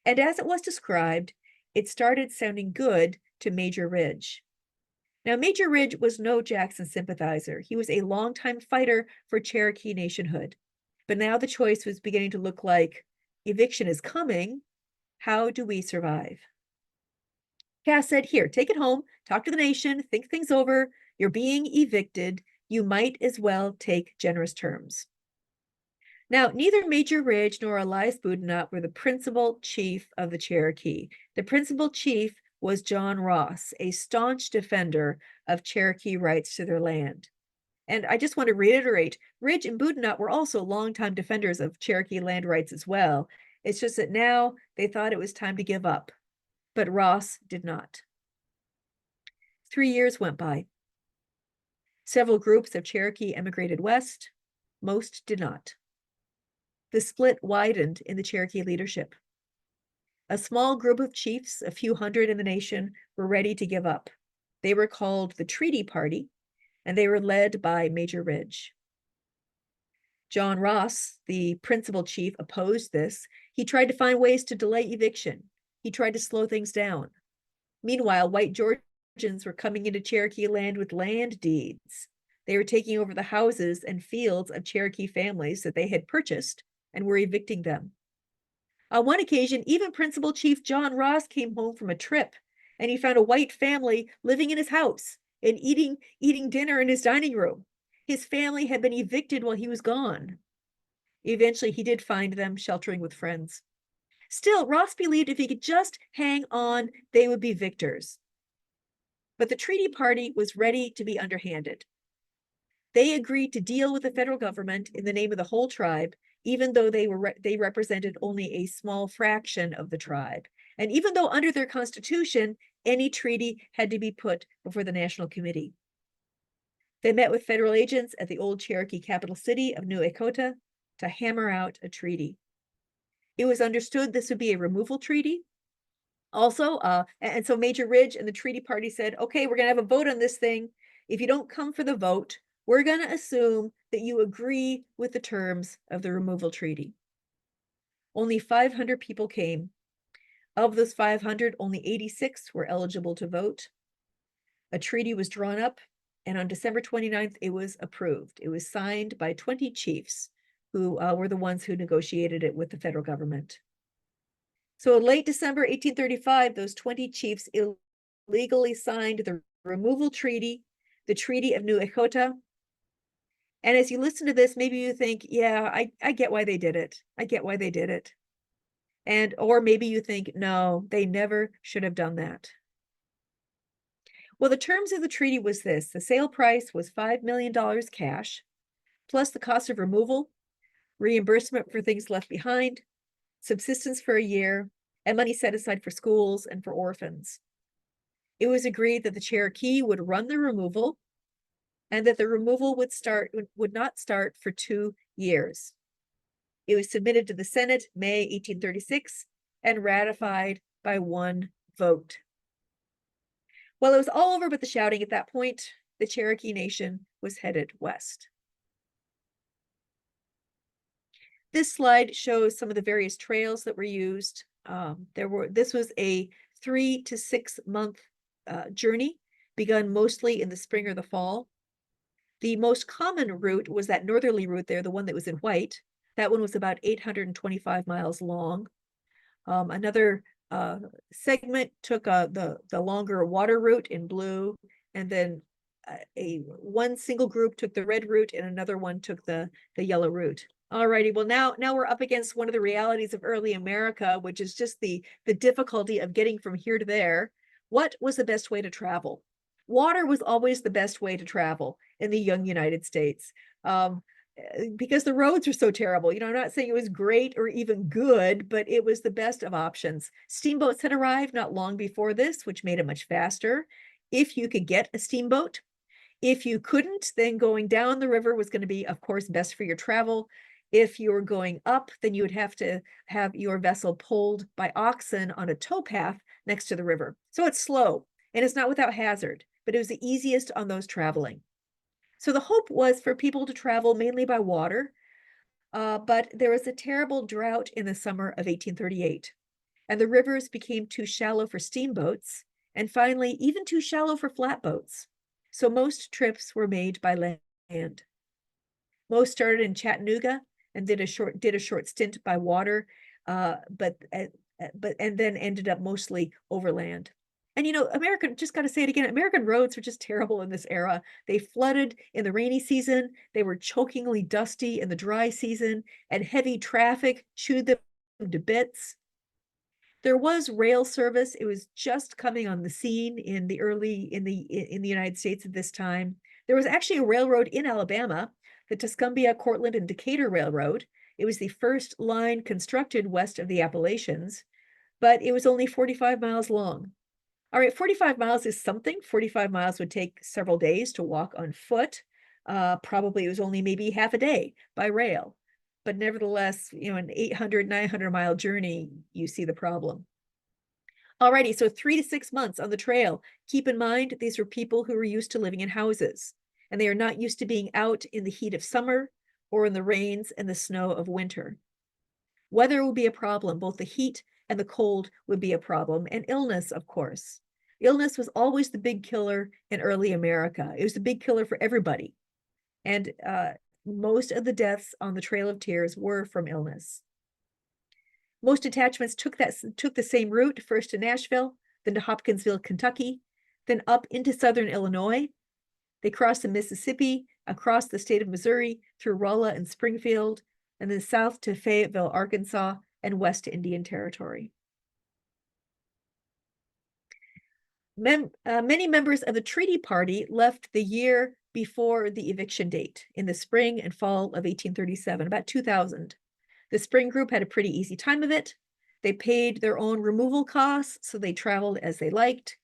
And as it was described, it started sounding good to Major Ridge. Now, Major Ridge was no Jackson sympathizer. He was a longtime fighter for Cherokee nationhood. But now the choice was beginning to look like eviction is coming. How do we survive? Cass said, here, take it home, talk to the nation, think things over. You're being evicted. You might as well take generous terms. Now, neither Major Ridge nor Elias Boudinot were the principal chief of the Cherokee. The principal chief was John Ross, a staunch defender of Cherokee rights to their land. And I just want to reiterate, Ridge and Boudinot were also longtime defenders of Cherokee land rights as well. It's just that now they thought it was time to give up, but Ross did not. 3 years went by. Several groups of Cherokee emigrated west. Most did not. The split widened in the Cherokee leadership. A small group of chiefs, a few hundred in the nation, were ready to give up. They were called the Treaty Party, and they were led by Major Ridge. John Ross, the principal chief, opposed this. He tried to find ways to delay eviction. He tried to slow things down. Meanwhile, white Georgians were coming into Cherokee land with land deeds. They were taking over the houses and fields of Cherokee families that they had purchased and were evicting them. On one occasion, even Principal Chief John Ross came home from a trip, and he found a white family living in his house and eating dinner in his dining room. His family had been evicted while he was gone. Eventually, he did find them sheltering with friends. Still, Ross believed if he could just hang on, they would be victors. But the Treaty Party was ready to be underhanded. They agreed to deal with the federal government in the name of the whole tribe, even though they represented only a small fraction of the tribe. And even though under their constitution, any treaty had to be put before the National Committee. They met with federal agents at the old Cherokee capital city of New Echota to hammer out a treaty. It was understood this would be a removal treaty. Also, and so Major Ridge and the Treaty Party said, okay, we're going to have a vote on this thing. If you don't come for the vote, we're going to assume that you agree with the terms of the removal treaty. Only 500 people came. Of those 500, only 86 were eligible to vote. A treaty was drawn up, and on December 29th, it was approved. It was signed by 20 chiefs who were the ones who negotiated it with the federal government. So in late December 1835, those 20 chiefs illegally signed the removal treaty, the Treaty of New Echota. And as you listen to this, maybe you think, yeah, I get why they did it. I get why they did it. Or maybe you think, no, they never should have done that. Well, the terms of the treaty was this. The sale price was $5 million cash, plus the cost of removal, reimbursement for things left behind, subsistence for a year, and money set aside for schools and for orphans. It was agreed that the Cherokee would run the removal and that the removal would not start for 2 years. It was submitted to the Senate May 1836 and ratified by 1 vote. Well, it was all over but the shouting at that point. The Cherokee Nation was headed west. This slide shows some of the various trails that were used. This was a 3 to 6 month journey, begun mostly in the spring or the fall. The most common route was that northerly route there, the one that was in white. That one was about 825 miles long. Another segment took the longer water route in blue, and then one single group took the red route, and another one took the yellow route. Alrighty, well now we're up against one of the realities of early America, which is just the difficulty of getting from here to there. What was the best way to travel? Water was always the best way to travel in the young United States. Because the roads are so terrible. You know, I'm not saying it was great or even good, but it was the best of options. Steamboats had arrived not long before this, which made it much faster. If you could get a steamboat. If you couldn't, then going down the river was going to be, of course, best for your travel. If you were going up, then you would have to have your vessel pulled by oxen on a towpath next to the river. So it's slow and it's not without hazard, but it was the easiest on those traveling. So the hope was for people to travel mainly by water, but there was a terrible drought in the summer of 1838, and the rivers became too shallow for steamboats, and finally even too shallow for flatboats. So most trips were made by land. Most started in Chattanooga and did a short stint by water, but then ended up mostly overland. And you know, just got to say it again, American roads were just terrible in this era. They flooded in the rainy season, they were chokingly dusty in the dry season, and heavy traffic chewed them to bits. There was rail service. It was just coming on the scene in the United States at this time. There was actually a railroad in Alabama, the Tuscumbia, Cortland, and Decatur Railroad. It was the first line constructed west of the Appalachians, but it was only 45 miles long. All right, 45 miles is something. 45 miles would take several days to walk on foot. Probably it was only maybe half a day by rail. But nevertheless, an 800, 900-mile journey, you see the problem. Alrighty, so 3 to 6 months on the trail. Keep in mind, these were people who were used to living in houses, and they are not used to being out in the heat of summer or in the rains and the snow of winter. Weather will be a problem. Both the heat and the cold would be a problem, and illness, of course. Illness was always the big killer in early America. It was the big killer for everybody. And most of the deaths on the Trail of Tears were from illness. Most detachments took the same route, first to Nashville, then to Hopkinsville, Kentucky, then up into southern Illinois. They crossed the Mississippi, across the state of Missouri, through Rolla and Springfield, and then south to Fayetteville, Arkansas, and west to Indian Territory. Many members of the Treaty Party left the year before the eviction date, in the spring and fall of 1837, about 2,000. The spring group had a pretty easy time of it. They paid their own removal costs, so they traveled as they liked,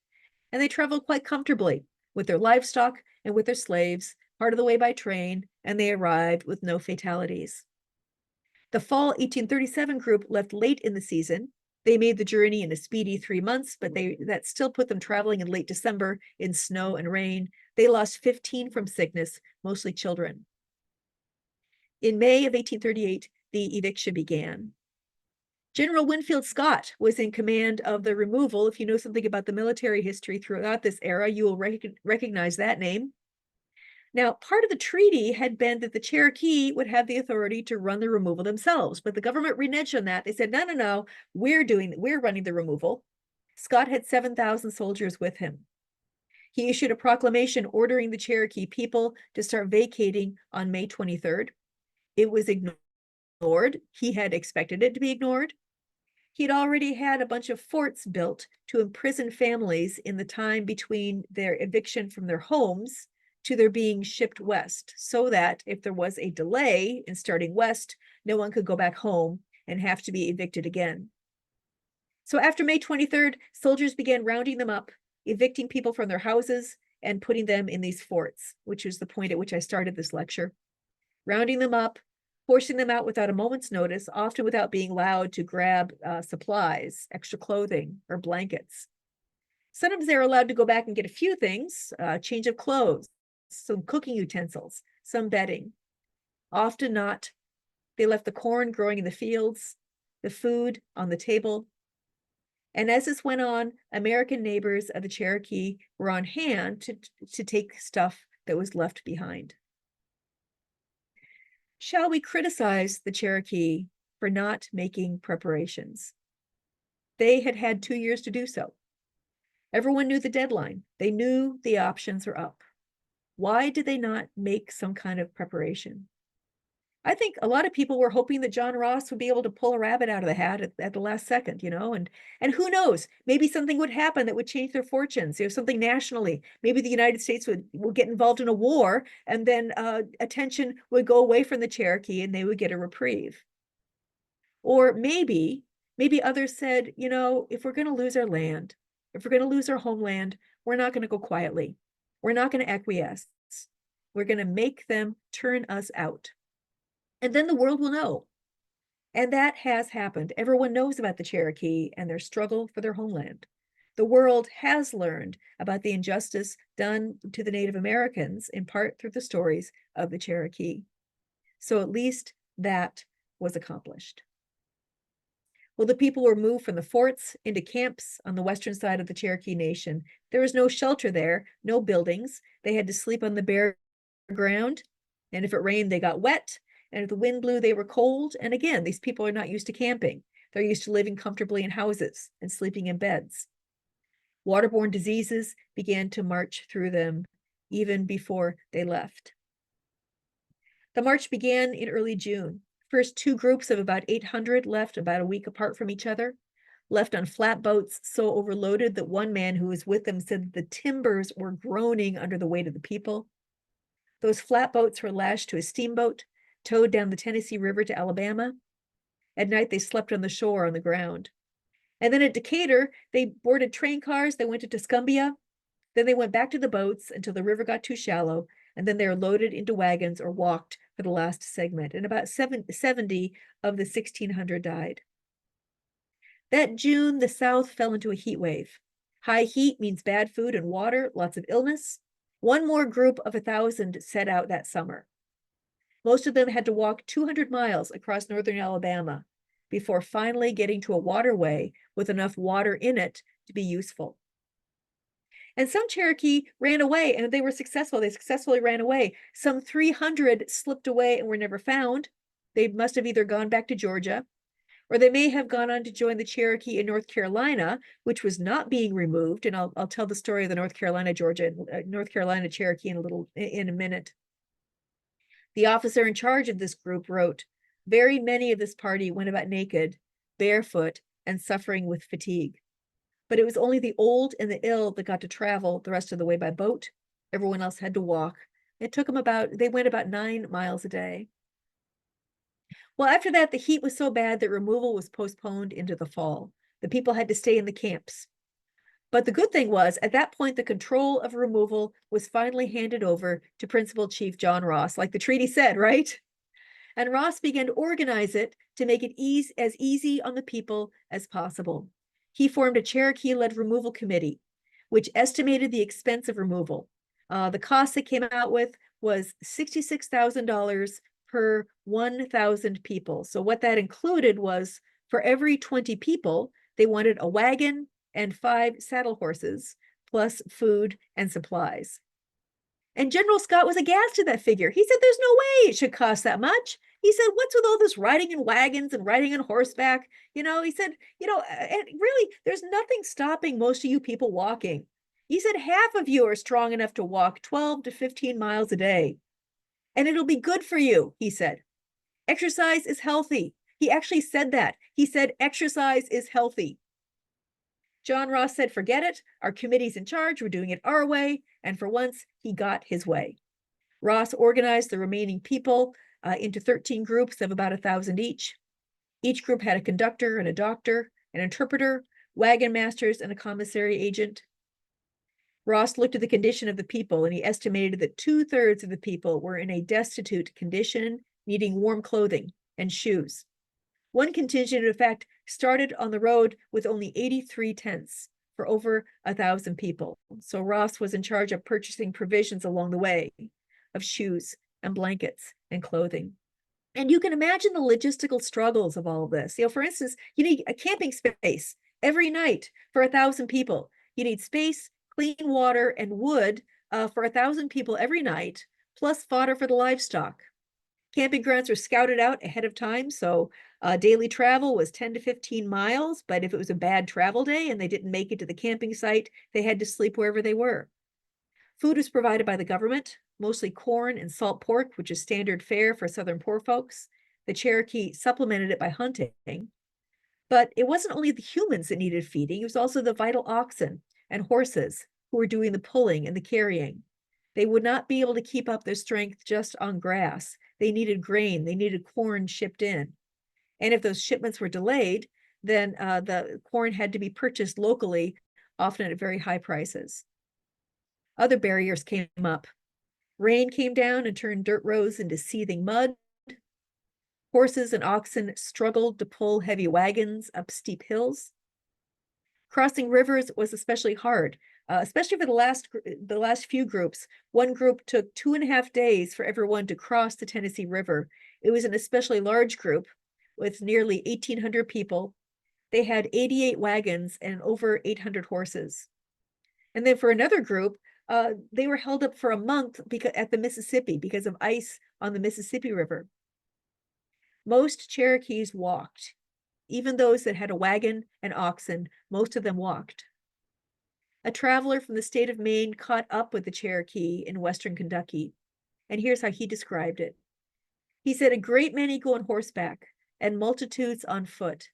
and they traveled quite comfortably with their livestock and with their slaves, part of the way by train, and they arrived with no fatalities. The fall 1837 group left late in the season. They made the journey in a speedy 3 months, but that still put them traveling in late December in snow and rain. They lost 15 from sickness, mostly children. In May of 1838, the eviction began. General Winfield Scott was in command of the removal. If you know something about the military history throughout this era, you will recognize that name. Now, part of the treaty had been that the Cherokee would have the authority to run the removal themselves, but the government reneged on that. They said, no, we're running the removal. Scott had 7,000 soldiers with him. He issued a proclamation ordering the Cherokee people to start vacating on May 23rd. It was ignored. He had expected it to be ignored. He'd already had a bunch of forts built to imprison families in the time between their eviction from their homes to their being shipped west, so that if there was a delay in starting west, no one could go back home and have to be evicted again. So after May 23rd, soldiers began rounding them up, evicting people from their houses and putting them in these forts, which is the point at which I started this lecture. Rounding them up, forcing them out without a moment's notice, often without being allowed to grab supplies, extra clothing, or blankets. Sometimes they're allowed to go back and get a few things, change of clothes, some cooking utensils, some bedding. Often not. They left the corn growing in the fields, the food on the table. And as this went on, American neighbors of the Cherokee were on hand to take stuff that was left behind. Shall we criticize the Cherokee for not making preparations? They had had 2 years to do so. Everyone knew the deadline. They knew the options were up. Why did they not make some kind of preparation? I think a lot of people were hoping that John Ross would be able to pull a rabbit out of the hat at the last second, and who knows, maybe something would happen that would change their fortunes, something nationally. Maybe the United States would get involved in a war, and then attention would go away from the Cherokee and they would get a reprieve. Or maybe others said, if we're going to lose our land, if we're going to lose our homeland, we're not going to go quietly. We're not going to acquiesce. We're going to make them turn us out. And then the world will know. And that has happened. Everyone knows about the Cherokee and their struggle for their homeland. The world has learned about the injustice done to the Native Americans, in part through the stories of the Cherokee. So at least that was accomplished. Well, the people were moved from the forts into camps on the western side of the Cherokee Nation. There was no shelter there, no buildings. They had to sleep on the bare ground. And if it rained, they got wet. And if the wind blew, they were cold. And again, these people are not used to camping. They're used to living comfortably in houses and sleeping in beds. Waterborne diseases began to march through them even before they left. The march began in early June. First 2 groups of about 800 left about a week apart from each other, left on flatboats so overloaded that one man who was with them said that the timbers were groaning under the weight of the people. Those flatboats were lashed to a steamboat, towed down the Tennessee River to Alabama. At night, they slept on the shore on the ground. And then at Decatur, they boarded train cars, they went to Tuscumbia, then they went back to the boats until the river got too shallow, and then they were loaded into wagons or walked for the last segment. And about 70 of the 1,600 died. That June, the South fell into a heat wave. High heat means bad food and water, lots of illness. One more group of 1,000 set out that summer. Most of them had to walk 200 miles across northern Alabama before finally getting to a waterway with enough water in it to be useful. And some Cherokee ran away, and they were successful. They successfully ran away. Some 300 slipped away and were never found. They must have either gone back to Georgia, or they may have gone on to join the Cherokee in North Carolina, which was not being removed. And I'll tell the story of the North Carolina Cherokee in a minute. The officer in charge of this group wrote, "Very many of this party went about naked, barefoot, and suffering with fatigue. But it was only the old and the ill that got to travel the rest of the way by boat. Everyone else had to walk. They went about 9 miles a day." Well, after that, the heat was so bad that removal was postponed into the fall. The people had to stay in the camps. But the good thing was, at that point, the control of removal was finally handed over to Principal Chief John Ross, like the treaty said, right? And Ross began to organize it to make it as easy on the people as possible. He formed a Cherokee-led removal committee, which estimated the expense of removal. The cost it came out with was $66,000 per 1,000 people. So what that included was, for every 20 people, they wanted a wagon and 5 saddle horses, plus food and supplies. And General Scott was aghast at that figure. He said, "There's no way it should cost that much." He said, "What's with all this riding in wagons and riding on horseback?" He said, and really, there's nothing stopping most of you people walking. He said, "Half of you are strong enough to walk 12 to 15 miles a day. And it'll be good for you," he said. "Exercise is healthy." He actually said that. He said, "Exercise is healthy." John Ross said, "Forget it. Our committee's in charge. We're doing it our way." And for once, he got his way. Ross organized the remaining people into 13 groups of about 1,000 each. Each group had a conductor and a doctor, an interpreter, wagon masters, and a commissary agent. Ross looked at the condition of the people, and he estimated that 2/3 of the people were in a destitute condition, needing warm clothing and shoes. One contingent, in fact, started on the road with only 83 tents for over 1,000 people. So Ross was in charge of purchasing provisions along the way, of shoes and blankets and clothing. And you can imagine the logistical struggles of all of this. For instance, you need a camping space every night for 1,000 people. You need space, clean water, and wood for 1,000 people every night, plus fodder for the livestock. Camping grounds were scouted out ahead of time, so daily travel was 10 to 15 miles, but if it was a bad travel day and they didn't make it to the camping site, they had to sleep wherever they were. Food was provided by the government, mostly corn and salt pork, which is standard fare for Southern poor folks. The Cherokee supplemented it by hunting. But it wasn't only the humans that needed feeding, it was also the vital oxen and horses who were doing the pulling and the carrying. They would not be able to keep up their strength just on grass. They needed grain, they needed corn shipped in. And if those shipments were delayed, then the corn had to be purchased locally, often at very high prices. Other barriers came up. Rain came down and turned dirt roads into seething mud. Horses and oxen struggled to pull heavy wagons up steep hills. Crossing rivers was especially hard, especially for the last few groups. One group took 2.5 days for everyone to cross the Tennessee River. It was an especially large group with nearly 1,800 people. They had 88 wagons and over 800 horses. And then for another group, they were held up for a month at the Mississippi because of ice on the Mississippi River. Most Cherokees walked. Even those that had a wagon and oxen, most of them walked. A traveler from the state of Maine caught up with the Cherokee in Western Kentucky, and here's how he described it. He said, "A great many go on horseback and multitudes on foot.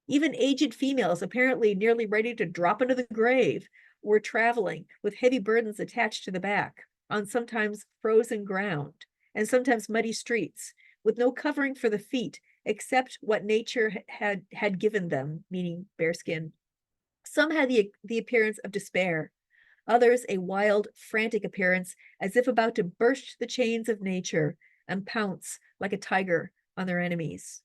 Even aged females, apparently nearly ready to drop into the grave, were traveling with heavy burdens attached to the back on sometimes frozen ground and sometimes muddy streets with no covering for the feet accept what nature had given them, meaning bearskin. Some had the appearance of despair, others a wild, frantic appearance, as if about to burst the chains of nature and pounce like a tiger on their enemies.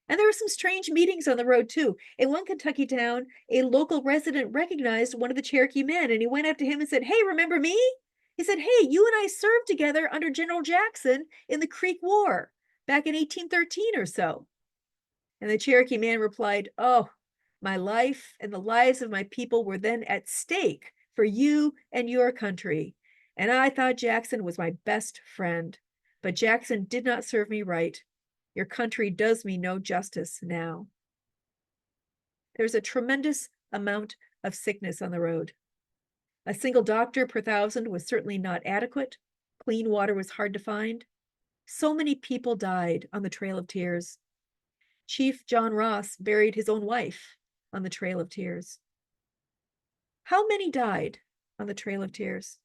And there were some strange meetings on the road, too. In one Kentucky town, a local resident recognized one of the Cherokee men, and he went up to him and said, "Hey, remember me?" He said, "Hey, you and I served together under General Jackson in the Creek War back in 1813 or so." And the Cherokee man replied, "Oh, my life and the lives of my people were then at stake for you and your country. And I thought Jackson was my best friend, but Jackson did not serve me right. Your country does me no justice now." There's a tremendous amount of sickness on the road. A single doctor per 1,000 was certainly not adequate. Clean water was hard to find. So many people died on the Trail of Tears. Chief John Ross buried his own wife on the Trail of Tears. How many died on the Trail of Tears?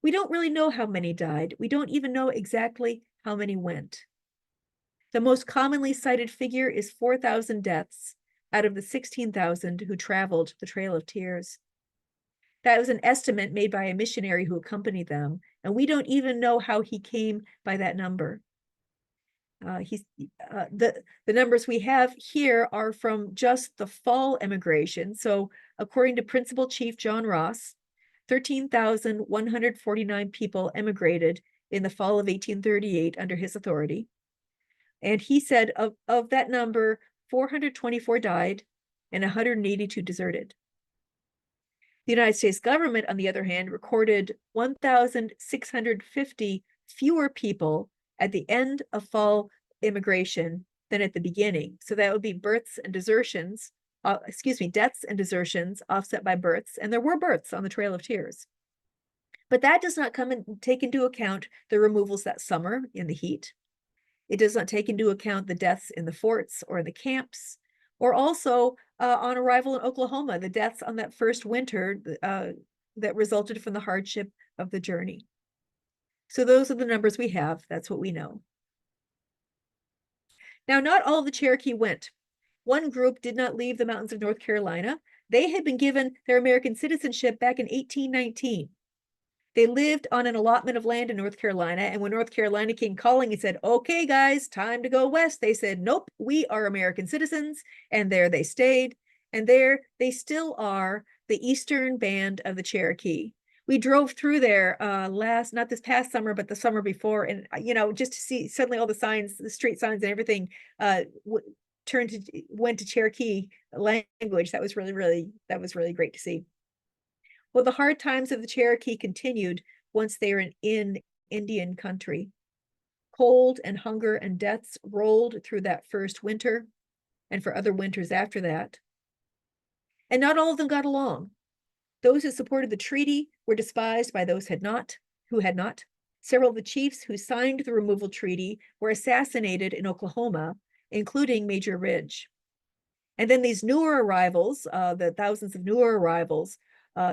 We don't really know how many died. We don't even know exactly how many went. The most commonly cited figure is 4,000 deaths out of the 16,000 who traveled the Trail of Tears. That was an estimate made by a missionary who accompanied them, and we don't even know how he came by that number. The numbers we have here are from just the fall emigration. So according to Principal Chief John Ross, 13,149 people emigrated in the fall of 1838 under his authority. And he said of that number, 424 died and 182 deserted. The United States government, on the other hand, recorded 1,650 fewer people at the end of fall immigration than at the beginning. So that would be deaths and desertions offset by births. And there were births on the Trail of Tears. But that does not come and take into account the removals that summer in the heat. It does not take into account the deaths in the forts or in the camps, or also on arrival in Oklahoma, the deaths on that first winter that resulted from the hardship of the journey. So those are the numbers we have. That's what we know. Now, not all of the Cherokee went. One group did not leave the mountains of North Carolina. They had been given their American citizenship back in 1819. They lived on an allotment of land in North Carolina, and when North Carolina came calling and said, "Okay, guys, time to go west," they said, "Nope, we are American citizens," and there they stayed, and there they still are, the eastern band of the Cherokee. We drove through there not this past summer, but the summer before, and just to see suddenly all the signs, the street signs and everything went to Cherokee language. That was really great to see. Well, the hard times of the Cherokee continued once they were in Indian country. Cold and hunger and deaths rolled through that first winter and for other winters after that. And not all of them got along. Those who supported the treaty were despised by those who had not. Several of the chiefs who signed the removal treaty were assassinated in Oklahoma, including Major Ridge. And then these newer arrivals, the thousands of newer arrivals,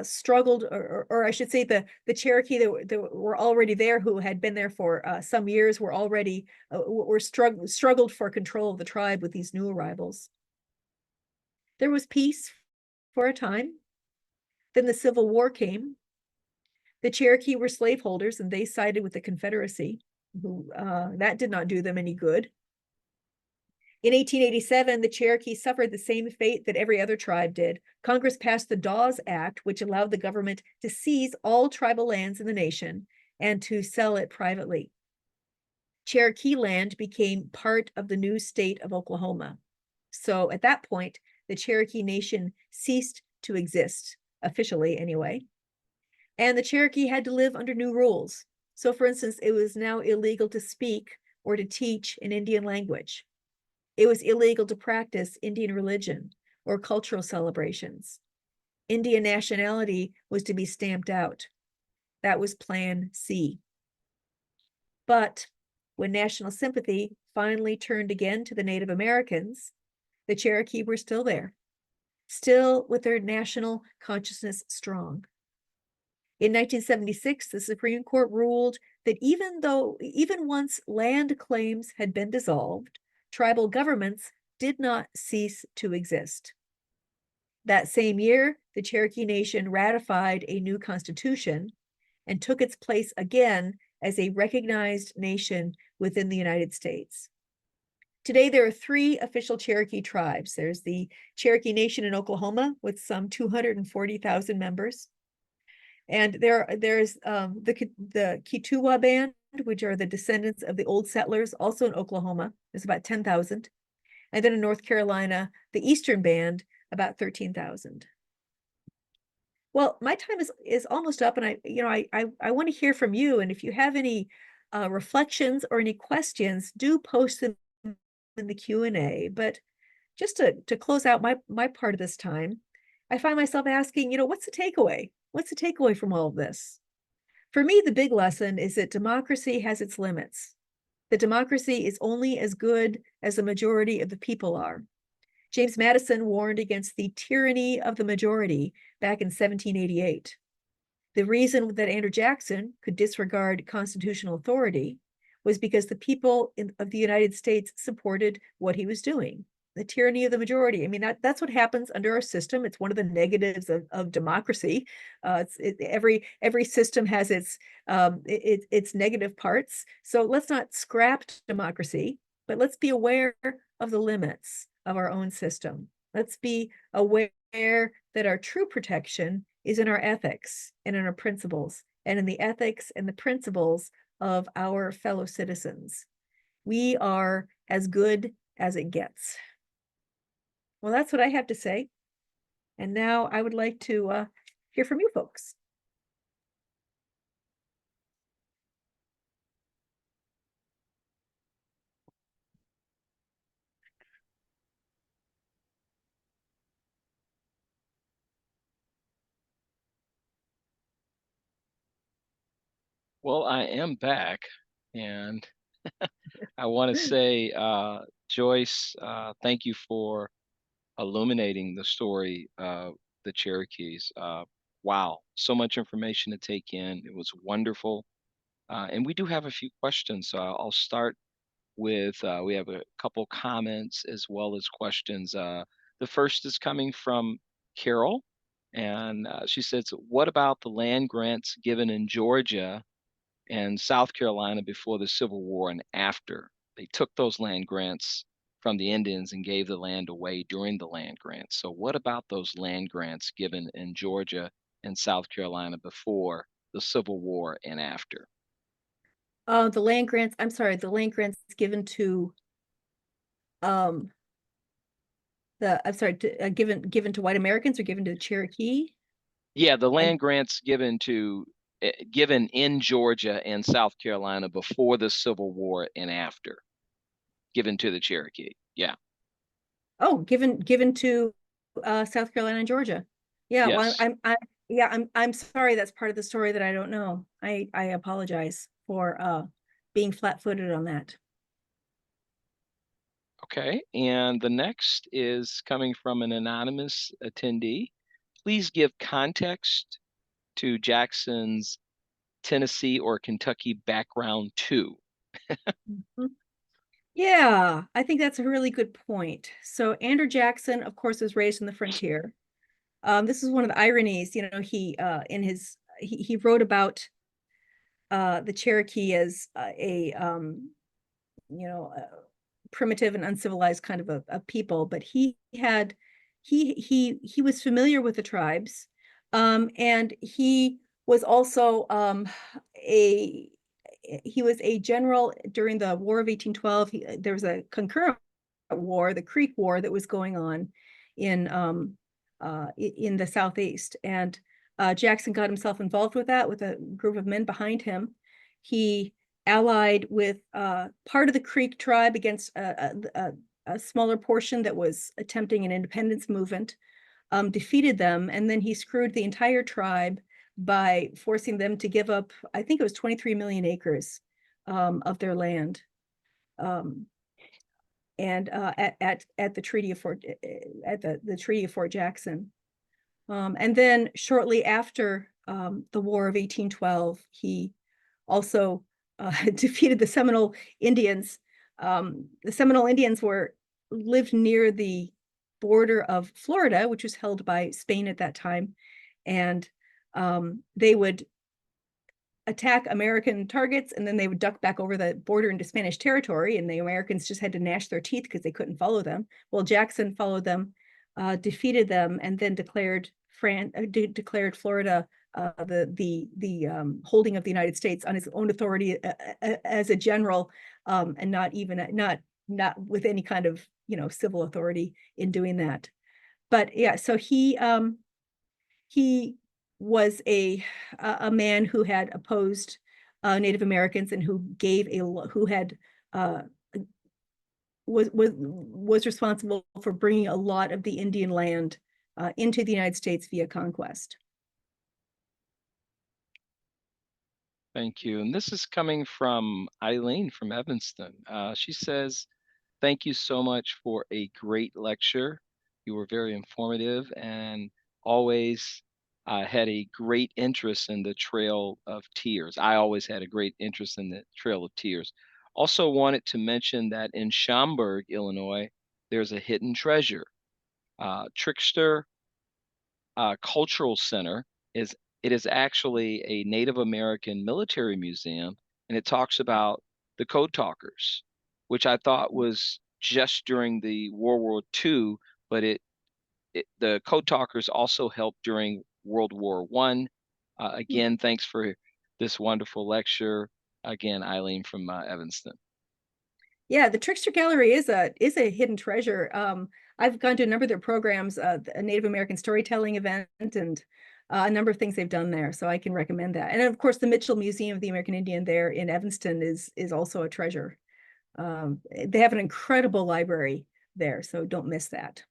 struggled, or I should say the Cherokee that were already there, who had been there for some years, were already struggled for control of the tribe with these new arrivals. There was peace for a time. Then the Civil War came. The Cherokee were slaveholders, and they sided with the Confederacy. That did not do them any good. In 1887, the Cherokee suffered the same fate that every other tribe did. Congress passed the Dawes Act, which allowed the government to seize all tribal lands in the nation and to sell it privately. Cherokee land became part of the new state of Oklahoma. So at that point, the Cherokee Nation ceased to exist, officially anyway. And the Cherokee had to live under new rules. So for instance, it was now illegal to speak or to teach an Indian language. It was illegal to practice Indian religion or cultural celebrations. Indian nationality was to be stamped out. That was Plan C. But when national sympathy finally turned again to the Native Americans, the Cherokee were still there, still with their national consciousness strong. In 1976, the Supreme Court ruled that even once land claims had been dissolved, tribal governments did not cease to exist. That same year, the Cherokee Nation ratified a new constitution and took its place again as a recognized nation within the United States. Today, there are 3 official Cherokee tribes. There's the Cherokee Nation in Oklahoma with some 240,000 members. And there's the Kituwa Band, which are the descendants of the old settlers, also in Oklahoma. There's about 10,000. And then in North Carolina, the Eastern Band, about 13,000. Well, my time is almost up, and I want to hear from you. And if you have any reflections or any questions, do post them in the Q&A. But just to close out my part of this time, I find myself asking, what's the takeaway? What's the takeaway from all of this? For me, the big lesson is that democracy has its limits. That democracy is only as good as the majority of the people are. James Madison warned against the tyranny of the majority back in 1788. The reason that Andrew Jackson could disregard constitutional authority was because the people of the United States supported what he was doing. The tyranny of the majority. I mean, that's what happens under our system. It's one of the negatives of democracy. Every system has its negative parts. So let's not scrap democracy, but let's be aware of the limits of our own system. Let's be aware that our true protection is in our ethics and in our principles and in the ethics and the principles of our fellow citizens. We are as good as it gets. Well, that's what I have to say. And now I would like to hear from you folks. Well, I am back, and I want to say, Joyce, thank you for illuminating the story of the Cherokees. Wow, so much information to take in. It was wonderful. And we do have a few questions. So I'll start with, we have a couple comments as well as questions. The first is coming from Carol, and she says, what about the land grants given in Georgia and South Carolina before the Civil War and after? They took those land grants from the Indians and gave the land away during the land grants. So what about those land grants given in Georgia and South Carolina before the Civil War and after? The land grants, I'm sorry, the land grants given to I'm sorry, given to white Americans or given to Cherokee? Yeah, the And land grants given in Georgia and South Carolina before the Civil War and after, given to the Cherokee. Yeah. given to South Carolina and Georgia. Yeah, well, Yes. I'm sorry, that's part of the story that I don't know. I apologize for being flat-footed on that. Okay. And the next is coming from an anonymous attendee. Please give context to Jackson's Tennessee or Kentucky background too. Mhm. Yeah, I think that's a really good point. So Andrew Jackson, of course, was raised in the frontier. This is one of the ironies, he wrote about the Cherokee as a primitive and uncivilized kind of a people, but he was familiar with the tribes, and he was also he was a general during the War of 1812. There was a concurrent war, the Creek War, that was going on in the Southeast, and Jackson got himself involved with that with a group of men behind him. He allied with part of the Creek tribe against a smaller portion that was attempting an independence movement, defeated them, and then he screwed the entire tribe by forcing them to give up, I think it was 23 million acres of their land. And at the Treaty of Fort Jackson. And then shortly after the War of 1812, he also defeated the Seminole Indians The Seminole Indians lived near the border of Florida, which was held by Spain at that time, and they would attack American targets, and then they would duck back over the border into Spanish territory, and the Americans just had to gnash their teeth because they couldn't follow them. Well, Jackson followed them, defeated them, and then declared Florida the holding of the United States on his own authority as a general, and not with any kind of civil authority in doing that. But yeah, so he was a man who had opposed Native Americans and who had was responsible for bringing a lot of the Indian land into the United States via conquest. Thank you. And this is coming from Eileen from Evanston. She says, thank you so much for a great lecture. You were very informative and always had a great interest in the Trail of Tears. I always had a great interest in the Trail of Tears. Also wanted to mention that in Schaumburg, Illinois, there's a hidden treasure. Trickster Cultural Center is actually a Native American military museum, and it talks about the Code Talkers, which I thought was just during the World War II, but the Code Talkers also helped during World War I. Again, thanks for this wonderful lecture. Again, Eileen from Evanston. Yeah, the Trickster Gallery is a hidden treasure. I've gone to a number of their programs, a Native American storytelling event, and a number of things they've done there. So I can recommend that. And of course, the Mitchell Museum of the American Indian there in Evanston is also a treasure. They have an incredible library there, so don't miss that.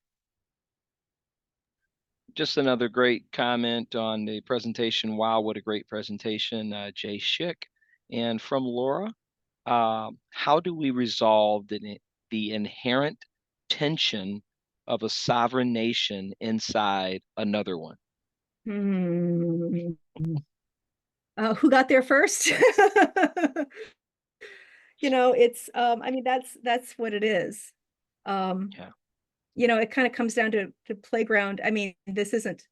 Just another great comment on the presentation. Wow, what a great presentation, Jay Schick. And from Laura, how do we resolve the inherent tension of a sovereign nation inside another one? Hmm. Who got there first? It's I mean that's what it is. Yeah. It kind of comes down to playground. I mean, this isn't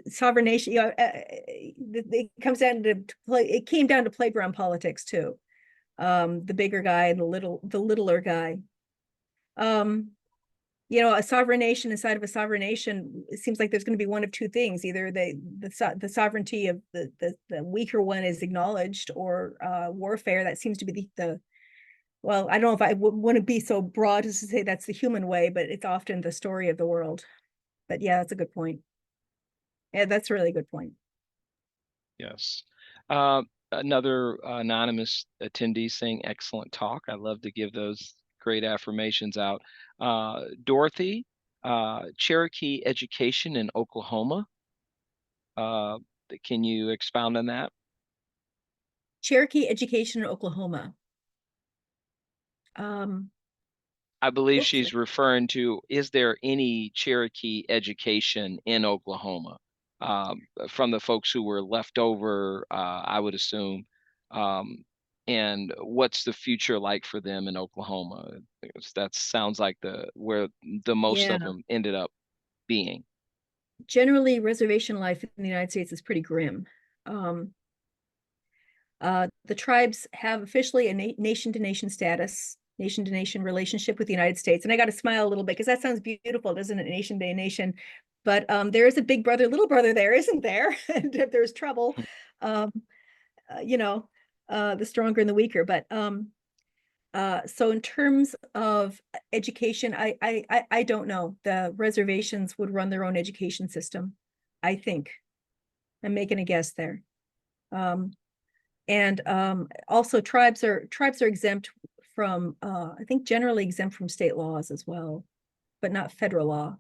sovereign nation. It comes down to play. It came down to playground politics too. The bigger guy and the littler guy. A sovereign nation inside of a sovereign nation, it seems like there's going to be one of two things: either the sovereignty of the weaker one is acknowledged, or warfare. That seems to be well, I don't know if I wouldn't be so broad as to say that's the human way, but it's often the story of the world. But yeah, that's a good point. Yeah, that's a really good point. Yes. Another anonymous attendee saying, excellent talk. I love to give those great affirmations out. Dorothy, Cherokee education in Oklahoma. Can you expound on that? Cherokee education in Oklahoma. I believe Oops. she's referring to, is there any Cherokee education in Oklahoma? From the folks who were left over, I would assume. And what's the future like for them in Oklahoma? That sounds like where the most Yeah. of them ended up being. Generally, reservation life in the United States is pretty grim. The tribes have officially a nation-to-nation status, nation-to-nation relationship with the United States. And I got to smile a little bit because that sounds beautiful, doesn't it? Nation to nation. But there is a big brother, little brother there, isn't there? And if there's trouble, um, the stronger and the weaker. But so in terms of education, I don't know. The reservations would run their own education system, I think. I'm making a guess there. And also tribes are exempt from I think generally exempt from state laws as well, but not federal law,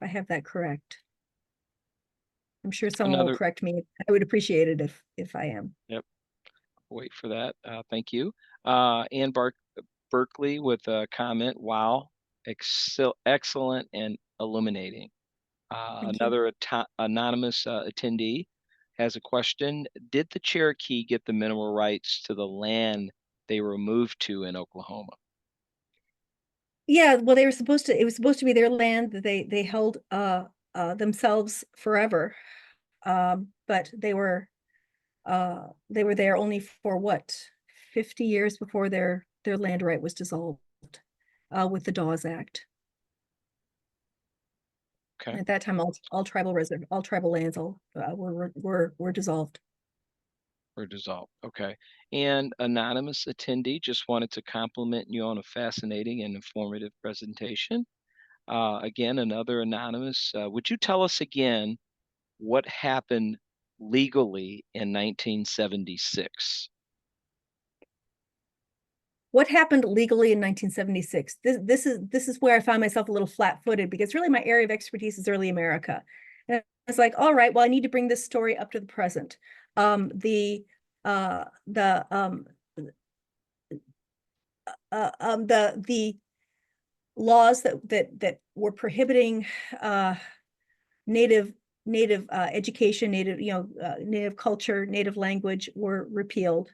if I have that correct. I'm sure someone will Another, correct me. I would appreciate it if I am. yep, wait for that. Thank you. Ann Berkeley with a comment. Wow, excellent and illuminating. Thank you. Another anonymous attendee has a question. Did the Cherokee get the mineral rights to the land they were moved to in Oklahoma? Yeah, well, they were supposed to, it was supposed to be their land that they held themselves forever. But they were there only for what, 50 years before their land right was dissolved with the Dawes Act. Okay, At that time, all tribal lands were dissolved. or dissolved. Okay. And anonymous attendee just wanted to compliment you on a fascinating and informative presentation. Again, another anonymous. Would you tell us again what happened legally in 1976? What happened legally in 1976? This is where I found myself a little flat-footed because really my area of expertise is early America. And it's like, all right, well, I need to bring this story up to the present. The laws that were prohibiting native education, native culture, native language were repealed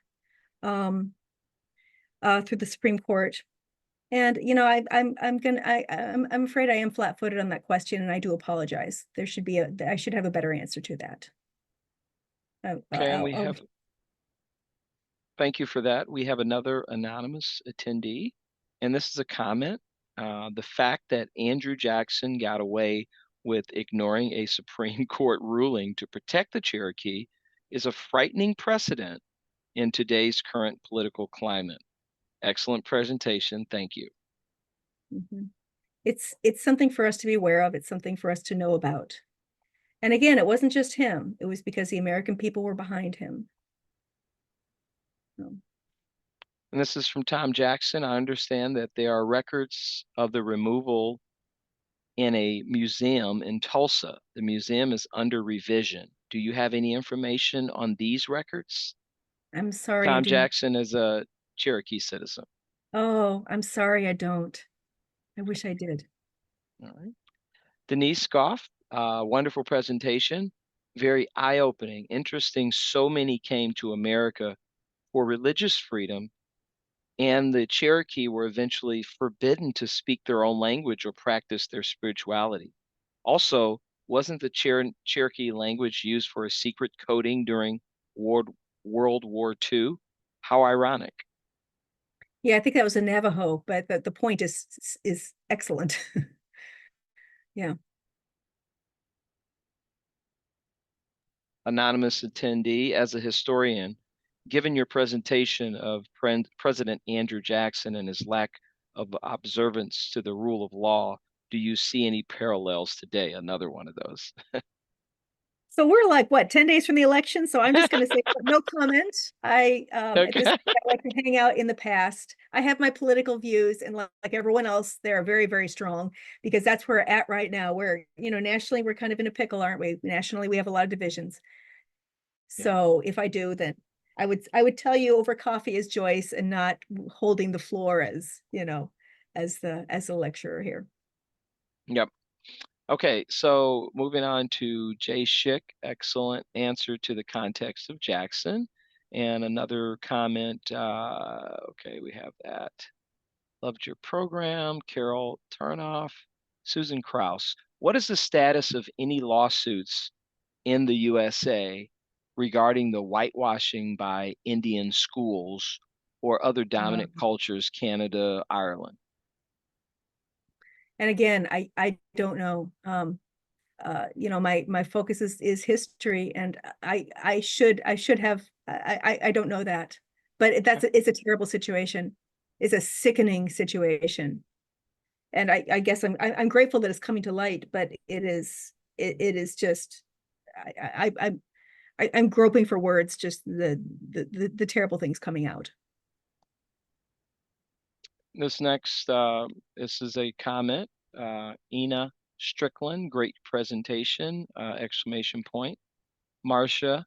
um, through the Supreme Court. And I'm afraid I am flat-footed on that question, and I do apologize. I should have a better answer to that. Okay, and we I'll have, thank you for that. We have another anonymous attendee, and this is a comment. The fact that Andrew Jackson got away with ignoring a Supreme Court ruling to protect the Cherokee is a frightening precedent in today's current political climate. Excellent presentation. Thank you. Mhm. It's something for us to be aware of. It's something for us to know about. And again, it wasn't just him. It was because the American people were behind him. So, And this is from Tom Jackson. I understand that there are records of the removal in a museum in Tulsa. The museum is under revision. Do you have any information on these records? I'm sorry I Tom do not. Jackson is a Cherokee citizen. Oh, I'm sorry I don't. I wish I did. All right. Denise Goff, wonderful presentation. Very eye-opening, interesting. So many came to America for religious freedom, and the Cherokee were eventually forbidden to speak their own language or practice their spirituality. Also, wasn't the Cherokee language used for a secret coding during World, World War II? How ironic. Yeah, I think that was a Navajo, but the point is excellent. Yeah. Anonymous attendee, as a historian, given your presentation of President Andrew Jackson and his lack of observance to the rule of law, do you see any parallels today? Another one of those. So we're like what, 10 days from the election? So I'm just going to say no comment. I at this Okay. point, I like to hang out in the past. I have my political views, and like everyone else, they're very, very strong because that's where we're at right now. Where, nationally we're kind of in a pickle, aren't we? Nationally, we have a lot of divisions. Yeah. So if I do, then I would tell you over coffee as Joyce and not holding the floor as, as the lecturer here. Yep. Okay, so moving on to Jay Schick, excellent answer to the context of Jackson. And another comment, okay, we have that. Loved your program, Carol Turnoff. Susan Kraus, what is the status of any lawsuits in the USA regarding the whitewashing by Indian schools or other dominant Um, cultures, Canada, Ireland? and again, I don't know. My focus is history, and I should have. I don't know that, but Okay. it's a terrible situation. It's a sickening situation, and I guess I'm grateful that it's coming to light, but it is just I'm groping for words, just the terrible things coming out. This next, this is a comment. Ina Strickland, great presentation! Exclamation point. Marcia,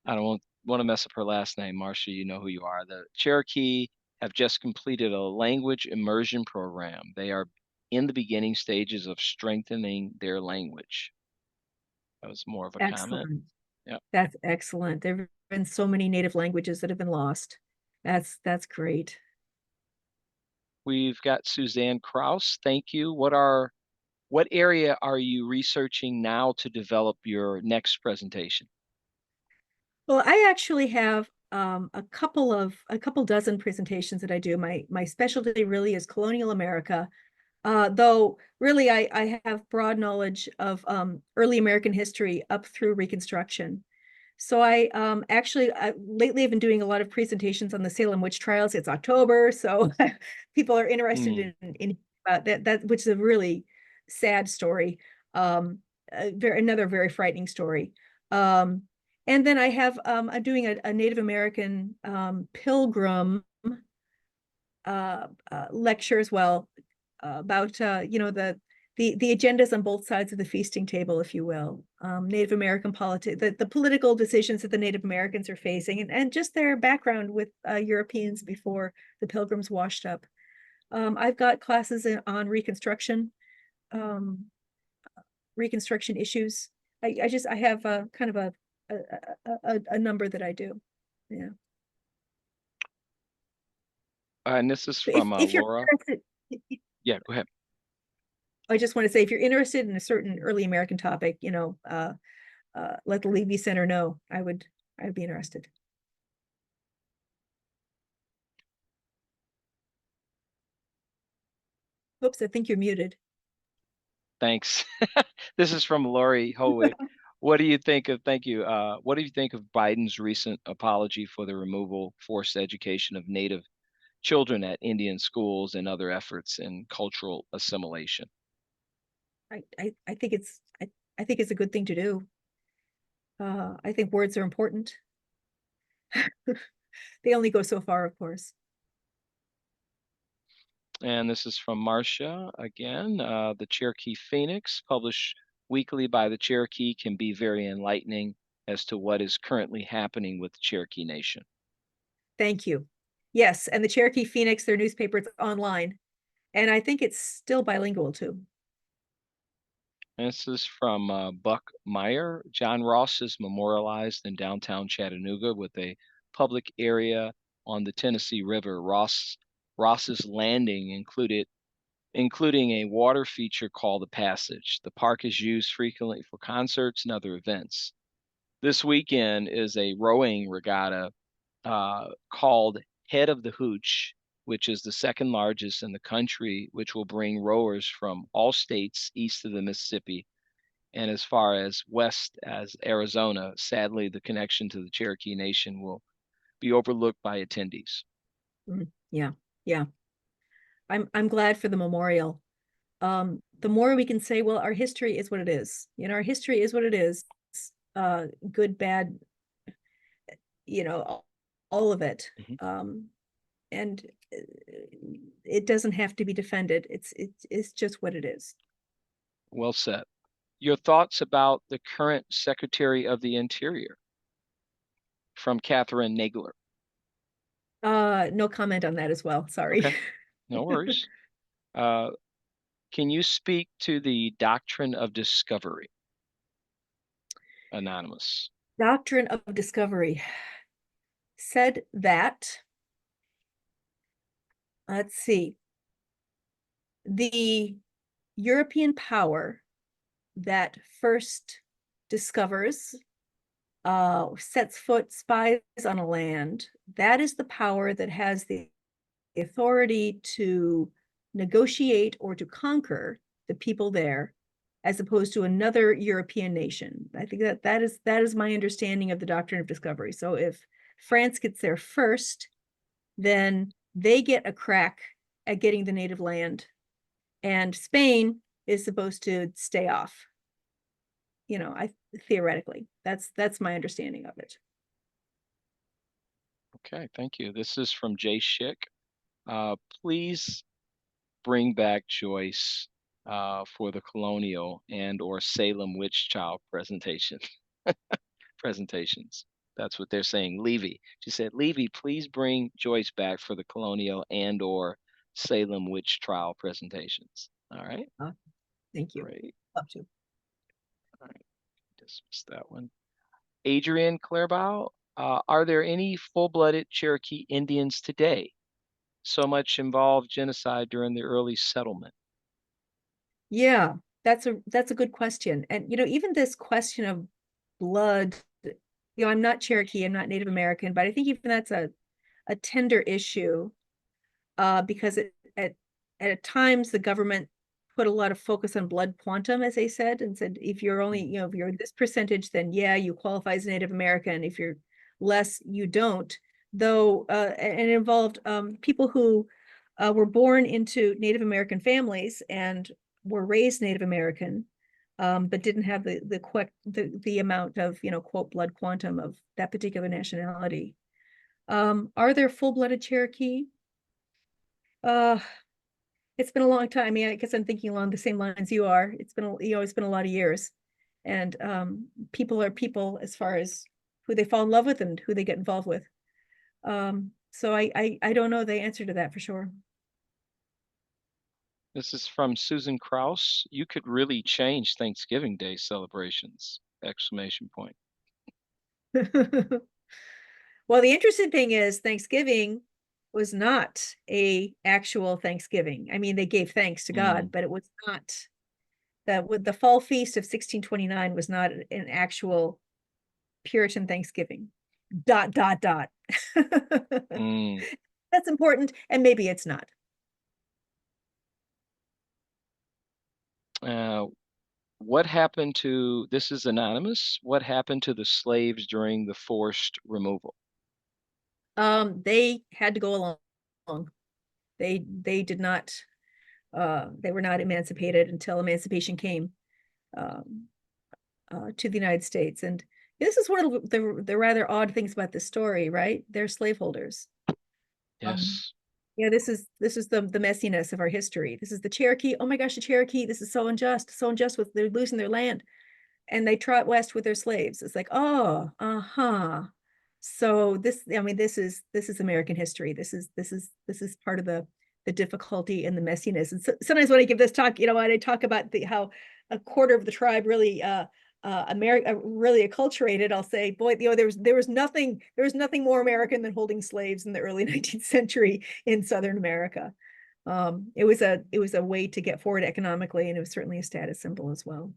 I don't want to mess up her last name. Marcia, you know who you are. The Cherokee have just completed a language immersion program. They are in the beginning stages of strengthening their language. That was more of a comment. Excellent. Yeah. That's excellent. There have been so many native languages that have been lost. That's great. We've got Suzanne Kraus. Thank you. What area are you researching now to develop your next presentation? Well, I actually have a couple dozen presentations that I do. My specialty really is colonial America. Though really I have broad knowledge of early American history up through Reconstruction. So lately I've been doing a lot of presentations on the Salem witch trials. It's October, so people are interested Hmm. in that which is a really sad story. Another very frightening story. Um, and then I'm doing a Native American pilgrim lecture as well, about the agendas on both sides of the feasting table, if you will. Native American politics, the political decisions that the Native Americans are facing, and just their background with Europeans before the Pilgrims washed up. I've got classes on um, Reconstruction issues. I have kind of a number that I do. Yeah. And this is But from if you're Laura. interested, Yeah, go ahead. I just want to say, if you're interested in a certain early American topic, let the Levy Center know. I'd be interested. Oops, I think you're muted. Thanks. This is from Lori Howitt. What do you think of, thank you. What do you think of Biden's recent apology for the removal, forced education of Native children at Indian schools and other efforts in cultural assimilation? I think I think it's a good thing to do. I think words are important. They only go so far, of course. And this is from Marcia again. The Cherokee Phoenix, published weekly by the Cherokee, can be very enlightening as to what is currently happening with the Cherokee Nation. Thank you. Yes, and the Cherokee Phoenix, their newspaper, it's online, and I think it's still bilingual too. And this is from Buck Meyer. John Ross is memorialized in downtown Chattanooga with a public area on the Tennessee River. Ross's Landing including a water feature called the Passage. The park is used frequently for concerts and other events. This weekend is a rowing regatta called Head of the Hooch, which is the second largest in the country, which will bring rowers from all states east of the Mississippi and as far as west as Arizona. Sadly, the connection to the Cherokee Nation will be overlooked by attendees. Yeah, yeah. I'm glad for the memorial. The more we can say, well, our history is what it is. Our history is what it is. Good, bad, all of it. Mhm. Um, and it doesn't have to be defended. It's just what it is. Well said. Your thoughts about the current Secretary of the Interior from Catherine Nagler. No comment on that as well. Sorry. Okay, no worries. Uh, can you speak to the doctrine of discovery? Anonymous. Doctrine of discovery said that, let's see, the European power that first discovers, sets foot, spies on a land, that is the power that has the authority to negotiate or to conquer the people there, as opposed to another European nation. I think that is my understanding of the doctrine of discovery. So if France gets there first, then they get a crack at getting the native land, and Spain is supposed to stay off. I theoretically, that's my understanding of it. Okay, thank you. This is from Jay Schick. Please bring back Joyce for the colonial and or Salem witch child presentations. That's what they're saying. Levy. She said, Levy, please bring Joyce back for the colonial and or Salem witch trial presentations. All right, Thank you. great. Up to. All right, dismiss that one. Adrian Clairbout, Are there any full-blooded Cherokee Indians today? So much involved genocide during the early settlement. Yeah, that's a good question. And even this question of blood, I'm not Cherokee, I'm not Native American, but I think even that's a tender issue, because at times the government put a lot of focus on blood quantum, as they said, and said if you're only, Mm. if you're this percentage, then yeah, you qualify as Native American. If you're less, you don't. Though, and it involved people who were born into Native American families and were raised Native American, but didn't have the amount of, quote, blood quantum of that particular nationality. Are there full-blooded Cherokee? Uh, it's been a long time. I mean, I guess I'm thinking along the same lines you are. It's been a lot of years. And people are people as far as who they fall in love with and who they get involved with. So I don't know the answer to that for sure. This is from Susan Kraus. You could really change Thanksgiving Day celebrations! Exclamation point. Well, the interesting thing is Thanksgiving was not a actual Thanksgiving. I mean, they gave thanks to God, Mm, but it was not that with the fall feast of 1629 was not an actual Puritan Thanksgiving. Dot dot dot. mm. That's important, and maybe it's not. Uh, what happened to, this is anonymous, what happened to the slaves during the forced removal? They had to go along. They did not. They were not emancipated until emancipation came um, to the United States, and this is one of the rather odd things about this story, right? They're slaveholders. Um, Yes. yeah, this is the messiness of our history. This is the Cherokee. Oh my gosh, the Cherokee! This is so unjust. So unjust with they're losing their land, and they trot west with their slaves. It's like, oh, uh-huh. So I mean, this is American history. This is part of the difficulty and the messiness. And so, sometimes when I give this talk, when I talk about how a quarter of the tribe really America really acculturated, I'll say, boy, there was nothing more American than holding slaves in the early 19th century in Southern America. It was a way to get forward economically, and it was certainly a status symbol as well.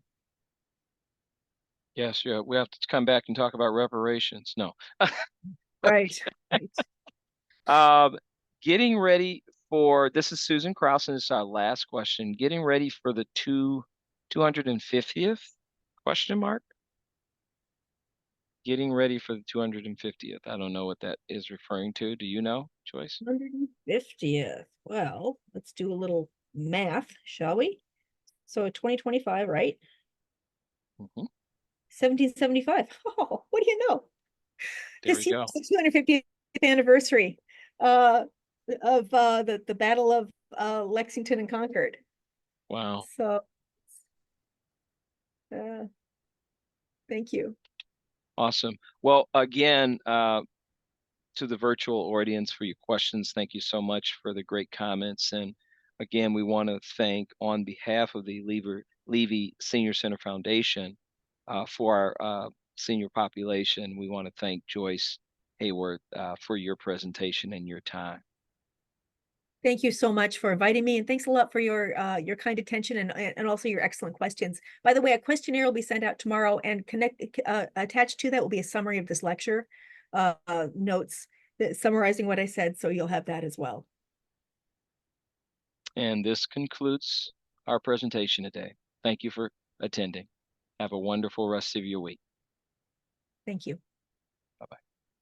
Yes, yeah, we have to come back and talk about reparations. No. Right. Right. Um, getting ready for, this is Susan Krause, and this is our last question. Getting ready for the 250th question mark? Getting ready for the 250th. I don't know what that is referring to. Do you know, Joyce? 150th. Well, let's do a little math, shall we? So 2025, right? Hmm. 1775. Oh, what do you know? There we This year go. is the 250th anniversary uh, of the Battle of Lexington and Concord. Wow. So, uh, thank you. Awesome. Well, again, to the virtual audience for your questions, thank you so much for the great comments. And again, we want to thank, on behalf of the Levy Senior Center Foundation, for our senior population, we want to thank Joyce Haworth for your presentation and your time. Thank you so much for inviting me, and thanks a lot for your kind attention and also your excellent questions. By the way, a questionnaire will be sent out tomorrow, and attached to that will be a summary of this lecture, notes summarizing what I said, so you'll have that as well. And this concludes our presentation today. Thank you for attending. Have a wonderful rest of your week. Thank you.